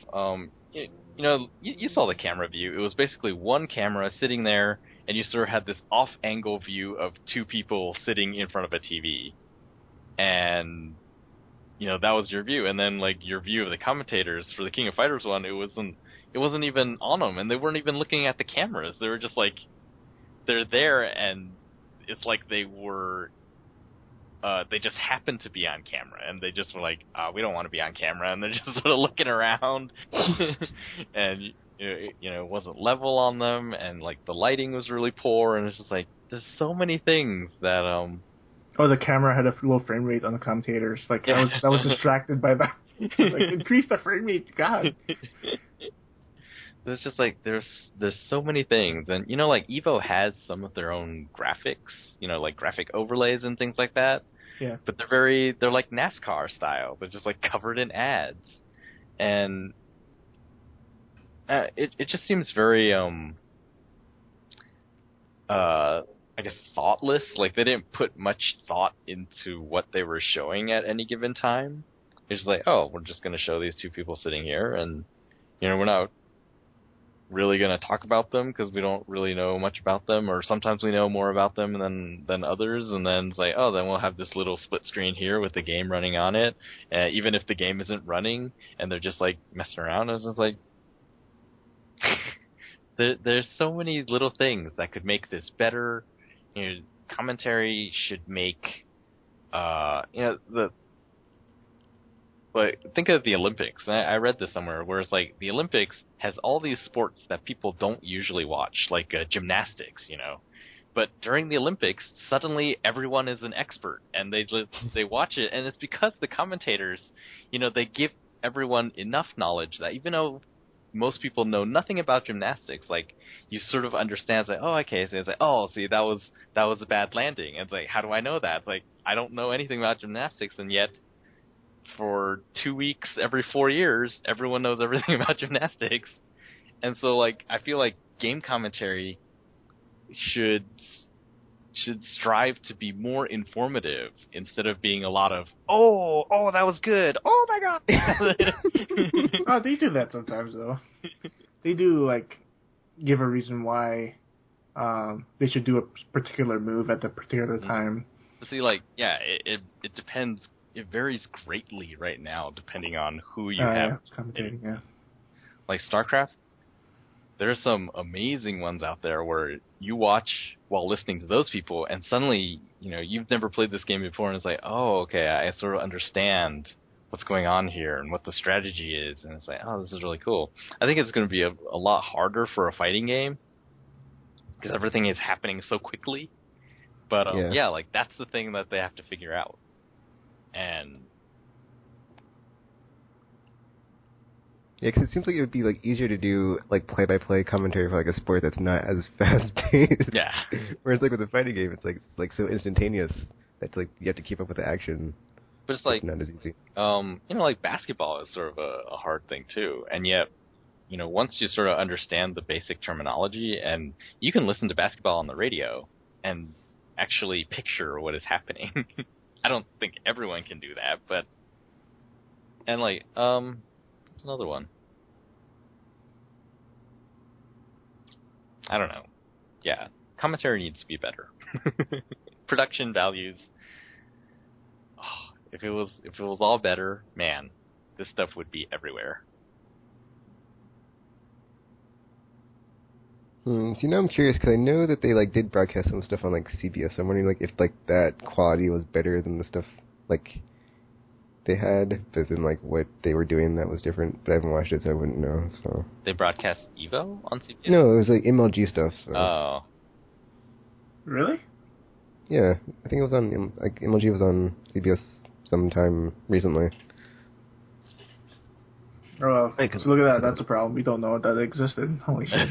You know, you saw the camera view. It was basically one camera sitting there, and you sort of had this off-angle view of two people sitting in front of a TV, and you know, that was your view. And then like your view of the commentators for the King of Fighters one, it wasn't even on them, and they weren't even looking at the cameras. They were just like, they're there, and it's like they were, they just happened to be on camera, and they just were like, we don't want to be on camera, and they're just sort of looking around, and you know, it wasn't level on them, and like the lighting was really poor, and it's just like, there's so many things that Oh, the camera had a low frame rate on the commentators. Like, I was distracted by that. Like, increase the frame rate, God. There's just like, there's so many things, and you know, like Evo has some of their own graphics, you know, like graphic overlays and things like that. Yeah. But they're like NASCAR style. They're just like covered in ads, and it just seems very I guess thoughtless. Like, they didn't put much thought into what they were showing at any given time. It's like, oh, we're just going to show these two people sitting here, and you know, we're not really going to talk about them because we don't really know much about them, or sometimes we know more about them than others, and then it's like, oh, then we'll have this little split screen here with the game running on it, even if the game isn't running, and they're just like messing around. It's just like, there's so many little things that could make this better. You know, commentary should make, you know, but think of the Olympics. I read this somewhere, where it's like the Olympics has all these sports that people don't usually watch, like gymnastics, you know. But during the Olympics, suddenly everyone is an expert, and they watch it, and it's because the commentators, you know, they give everyone enough knowledge that even though most people know nothing about gymnastics, like, you sort of understand, like, oh, okay, so it's like, oh, see, that was a bad landing. And it's like, how do I know that? It's like, I don't know anything about gymnastics, and yet for 2 weeks every 4 years, everyone knows everything about gymnastics. And so, like, I feel like game commentary should strive to be more informative instead of being a lot of, oh, that was good, oh my god. Oh, they do that sometimes, though. They do, like, give a reason why they should do a particular move at the particular time. See, like, yeah, it depends. It varies greatly right now, depending on who you have. Yeah, commentating, yeah. Like StarCraft, there are some amazing ones out there where you watch while listening to those people, and suddenly, you know, you've never played this game before, and it's like, oh, okay, I sort of understand what's going on here and what the strategy is, and it's like, oh, this is really cool. I think it's going to be a lot harder for a fighting game, because everything is happening so quickly. But yeah, like that's the thing that they have to figure out. And yeah, because it seems like it would be like easier to do like play-by-play commentary for like a sport that's not as fast-paced. yeah, Whereas like with a fighting game, it's like so instantaneous that like you have to keep up with the action. but it's like it's not as easy. like basketball is sort of a hard thing too, and yet. Once you sort of understand the basic terminology, and you can listen to basketball on the radio and actually picture what is happening. I don't think everyone can do that, but and like what's another one? I don't know. Yeah, commentary needs to be better. Production values. Oh, if it was all better, man, this stuff would be everywhere. I'm curious because I know that they like did broadcast some stuff on like CBS. I'm wondering like if like that quality was better than the stuff like they had, but then like what they were doing that was different. But I haven't watched it, so I wouldn't know. So they broadcast Evo on CBS? No, it was like MLG stuff. So. Oh, really? Yeah, I think it was on like MLG was on CBS sometime recently. Oh, well, so look at that. That's a problem. We don't know that existed. Holy shit.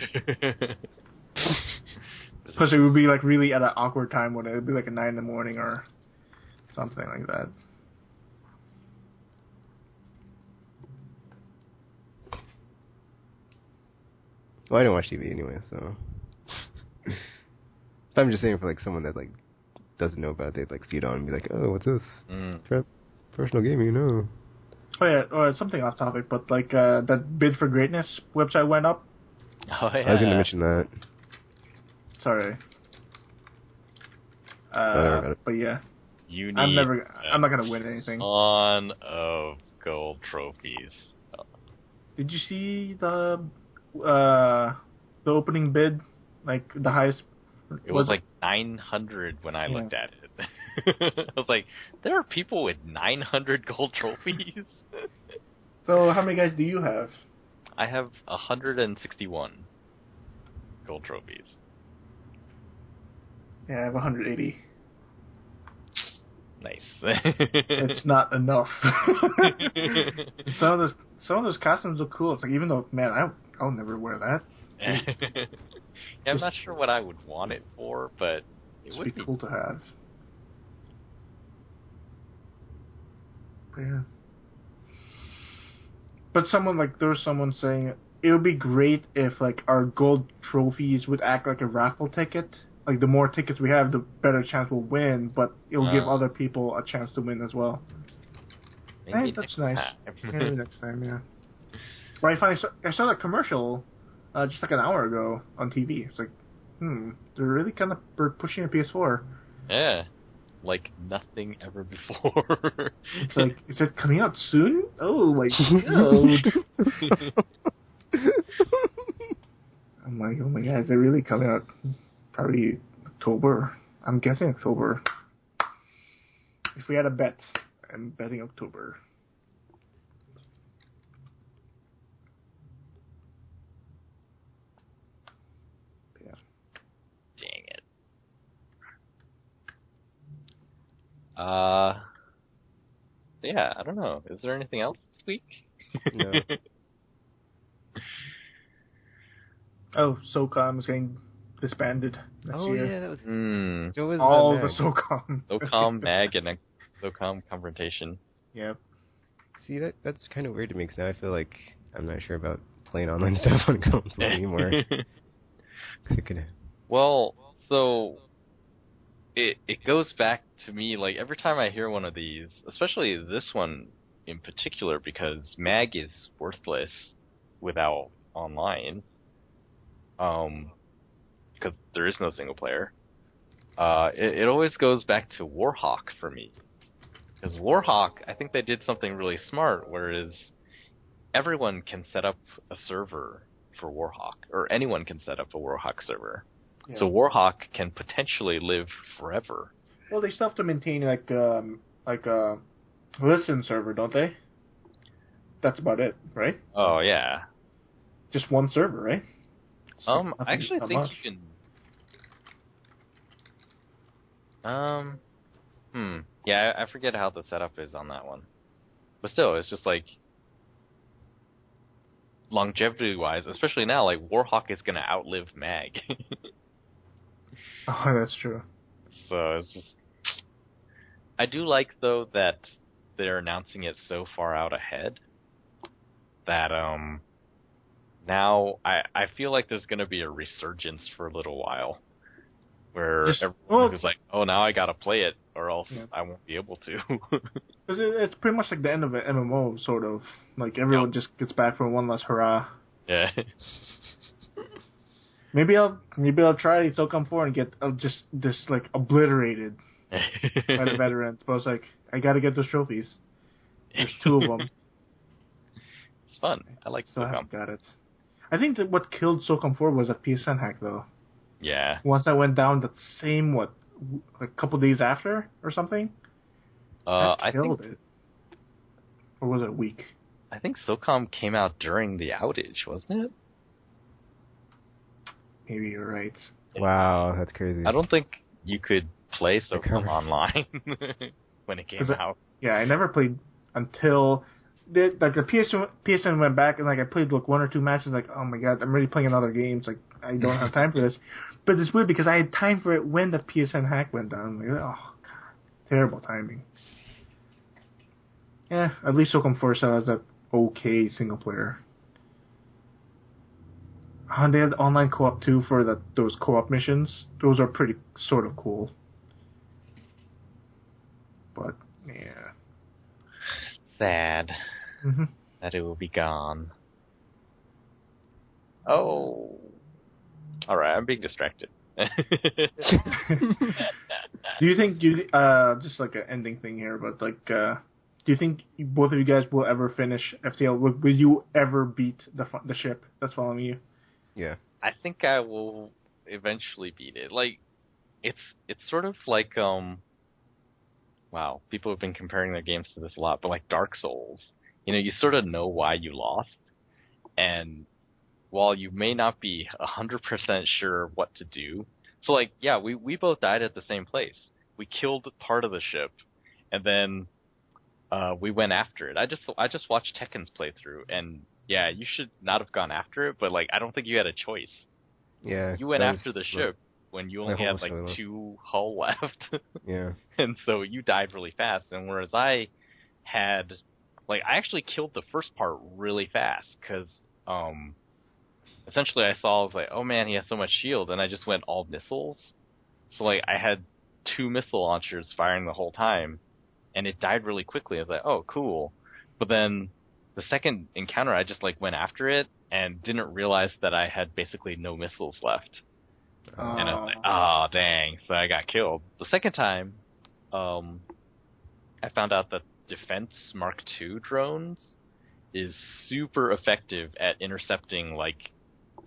Plus, it would be like really at an awkward time when it would be like 9 a.m. or something like that. Well, I don't watch TV anyway, so. But I'm just saying for like someone that like doesn't know about it, they'd like see it on and be like, "Oh, what's this? Professional gaming, no." Oh yeah, something off topic, but like that Bid for Greatness website went up. Oh yeah. I was going to mention that. Sorry. But yeah. You need I'm not gonna win anything. ton of gold trophies. Did you see the opening bid? Like the highest. It was like 900 when I looked at it. I was like, there are people with 900 gold trophies. So how many guys do you have? I have 161 gold trophies. Yeah, I have 180. Nice. It's not enough. Some of those costumes look cool. It's like, even though, man, I'll never wear that. Yeah, I'm not sure what I would want it for, but it would be cool to have. Yeah. But there was someone saying it would be great if like our gold trophies would act like a raffle ticket. Like the more tickets we have, the better chance we'll win. But it'll give other people a chance to win as well. Hey, that's nice. Maybe next time, yeah. Well, I saw that commercial just like an hour ago on TV. It's like, they're really kind of pushing a PS4. Yeah. Like nothing ever before. It's like, is it coming out soon? Oh my god. I'm like, oh my god, is it really coming out? Probably October. I'm guessing October. If we had a bet, I'm betting October. Yeah. Dang it. Yeah, I don't know. Is there anything else this week? No. Oh, SOCOM is getting disbanded next year. Yeah, that was. So was all the SOCOM. SOCOM, MAG, and a SOCOM confrontation. Yep. See, that's kind of weird to me because now I feel like I'm not sure about playing online stuff on console anymore. Well, so it goes back to me, like, every time I hear one of these, especially this one in particular, because MAG is worthless without online, because there is no single player. It always goes back to Warhawk for me. Because Warhawk, I think they did something really smart, whereas everyone can set up a server for Warhawk, or anyone can set up a Warhawk server. Yeah. So Warhawk can potentially live forever. Well, they still have to maintain like a listen server, don't they? That's about it, right? Oh yeah. Just one server, right? I actually think you can Yeah, I forget how the setup is on that one. But still, it's just like, longevity-wise, especially now, like, Warhawk is gonna outlive Mag. Oh, that's true. So it's just... I do like, though, that they're announcing it so far out ahead that, now I feel like there's gonna be a resurgence for a little while. Where everyone who's like, oh, now I gotta play it, or else I won't be able to. It's pretty much like the end of an MMO, sort of. Like, everyone just gets back for one last hurrah. Yeah. Maybe I'll try SOCOM 4 and get just like obliterated by the veterans. But I was like, I gotta get those trophies. There's 2 of them. It's fun. I like So I SOCOM. haven't got it. I think that what killed SOCOM 4 was a PSN hack, though. Yeah. Once I went down that same, like a couple days after or something? I killed think it. Or was it a week? I think SOCOM came out during the outage, wasn't it? Maybe you're right. Wow, that's crazy. I don't think you could play SOCOM online when it came out. Yeah, I never played until the PSN went back, and like I played like 1 or 2 matches. Like, oh my god, I'm already playing other games. Like, I don't have time for this. But it's weird because I had time for it when the PSN hack went down. Like, oh god, terrible timing. Yeah, at least SOCOM 4 still has that okay single player. They had online co-op too for those co-op missions. Those are pretty sort of cool. But yeah, sad that it will be gone. Oh, all right. I'm being distracted. Do you think just like an ending thing here, but like, do you think both of you guys will ever finish FTL? Will you ever beat the ship that's following you? Yeah. I think I will eventually beat it. Like, it's sort of like, wow, people have been comparing their games to this a lot, but like Dark Souls, you know, you sort of know why you lost, and while you may not be 100% sure what to do, so like, yeah, we both died at the same place. We killed part of the ship, and then we went after it. I just watched Tekken's playthrough, and yeah, you should not have gone after it, but like, I don't think you had a choice. Yeah. You went after the ship when you only had like 2 hull left. Yeah. And so you died really fast, and whereas I had, like, I actually killed the first part really fast, because essentially I was like, oh man, he has so much shield, and I just went all missiles. So like, I had 2 missile launchers firing the whole time, and it died really quickly. I was like, oh, cool. But then the second encounter, I just like went after it and didn't realize that I had basically no missiles left. And I was like, oh, dang. So I got killed. The second time, I found out that Defense Mark II drones is super effective at intercepting, like,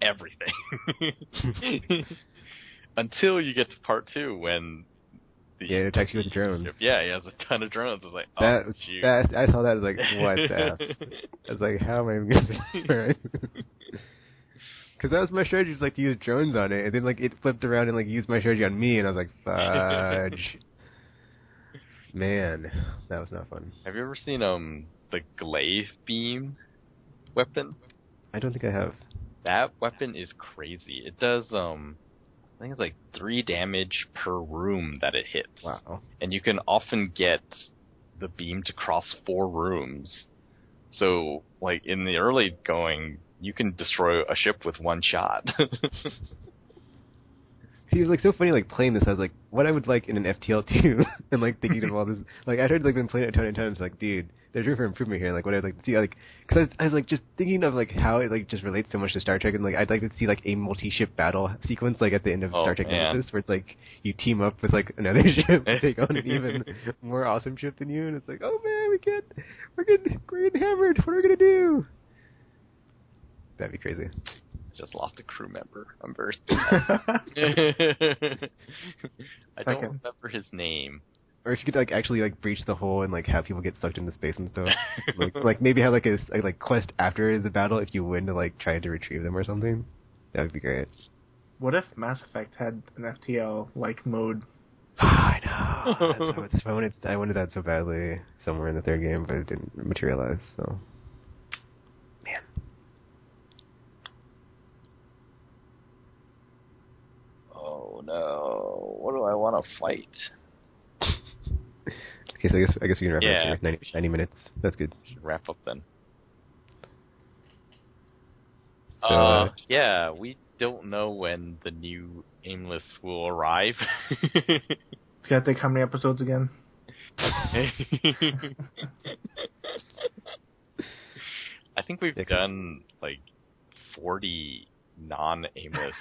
everything. Until you get to part 2 when... it attacks you with drones. Yeah, he has a ton of drones. I was like, I saw that, I was like, what the F? I was like, how am I even going to... Because that was my strategy, like, to use drones on it, and then, like, it flipped around and, like, used my strategy on me, and I was like, fudge. Man, that was not fun. Have you ever seen, the glaive beam weapon? I don't think I have. That weapon is crazy. It does, I think it's like 3 damage per room that it hits. Wow. And you can often get the beam to cross 4 rooms. So, like, in the early going, you can destroy a ship with 1 shot. See, it was, like, so funny, like, playing this. I was like, what I would like in an FTL2, and, like, thinking of all this. Like, I tried, like, been playing it a ton of times, like, dude, there's room for improvement here. Like, what I'd like to see, like, because I was, like, just thinking of, like, how it, like, just relates so much to Star Trek, and, like, I'd like to see, like, a multi-ship battle sequence, like, at the end of Star Trek Nemesis, where it's, like, you team up with, like, another ship to take on an even more awesome ship than you, and it's like, oh, man, we're getting hammered. What are we gonna do? That'd be crazy. Just lost a crew member. I'm very sad. I don't remember his name. Or if you could, like, actually, like, breach the hole and, like, have people get sucked into space and stuff. like maybe have, like, a like quest after the battle if you win to, like, try to retrieve them or something. That would be great. What if Mass Effect had an FTL-like mode? I know. I wanted that so badly somewhere in the third game, but it didn't materialize. So, man. Oh no! What do I want to fight? Okay, so I guess we can wrap Yeah. up here. 90 minutes. That's good. Should wrap up then. So, yeah, we don't know when the new Aimless will arrive. It's gonna take how many episodes again? I think we've done like 40 non-Aimless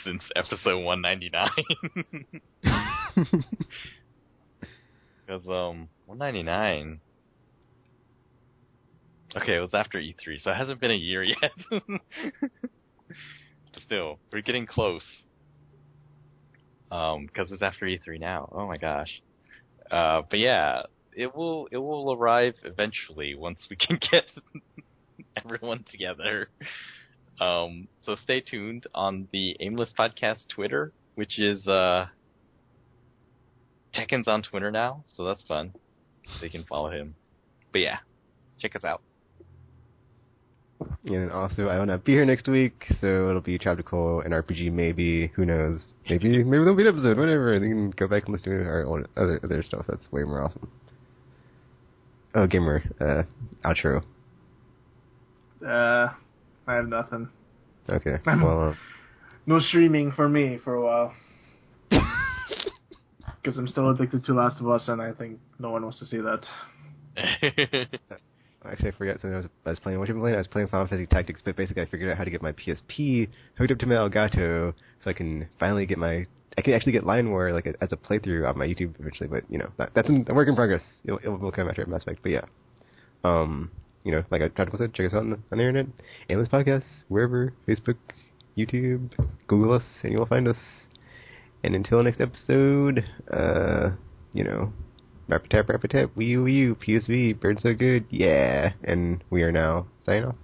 since episode 199. Because 199. Okay, it was after E3, so it hasn't been a year yet. Still, we're getting close. Because it's after E3 now. Oh my gosh. But yeah, it will arrive eventually once we can get everyone together. So stay tuned on the Aimless Podcast Twitter, which is Tekken's on Twitter now, so that's fun. So you can follow him. But yeah, check us out. and also, I will not be here next week, so it'll be Chapter and RPG, maybe. Who knows? Maybe there'll be an episode, whatever. You can go back and listen to our own other stuff. That's way more awesome. Oh, Gamer, outro. I have nothing. Okay, well... No streaming for me for a while. Because I'm still addicted to Last of Us, and I think no one wants to see that. Actually, I forgot something I was playing. What you been playing? I was playing Final Fantasy Tactics, but basically I figured out how to get my PSP hooked up to my Elgato, so I can finally get I can actually get Line War like as a playthrough on my YouTube eventually. But that's a work in progress. It will come after Mass Effect. But yeah, like I tried to say, check us out on the internet, Aimless Podcasts, wherever, Facebook, YouTube, Google us, and you will find us. And until next episode, rap-a-tap, wee-oo-wee-oo, PSV, birds so good, yeah. And we are now signing off.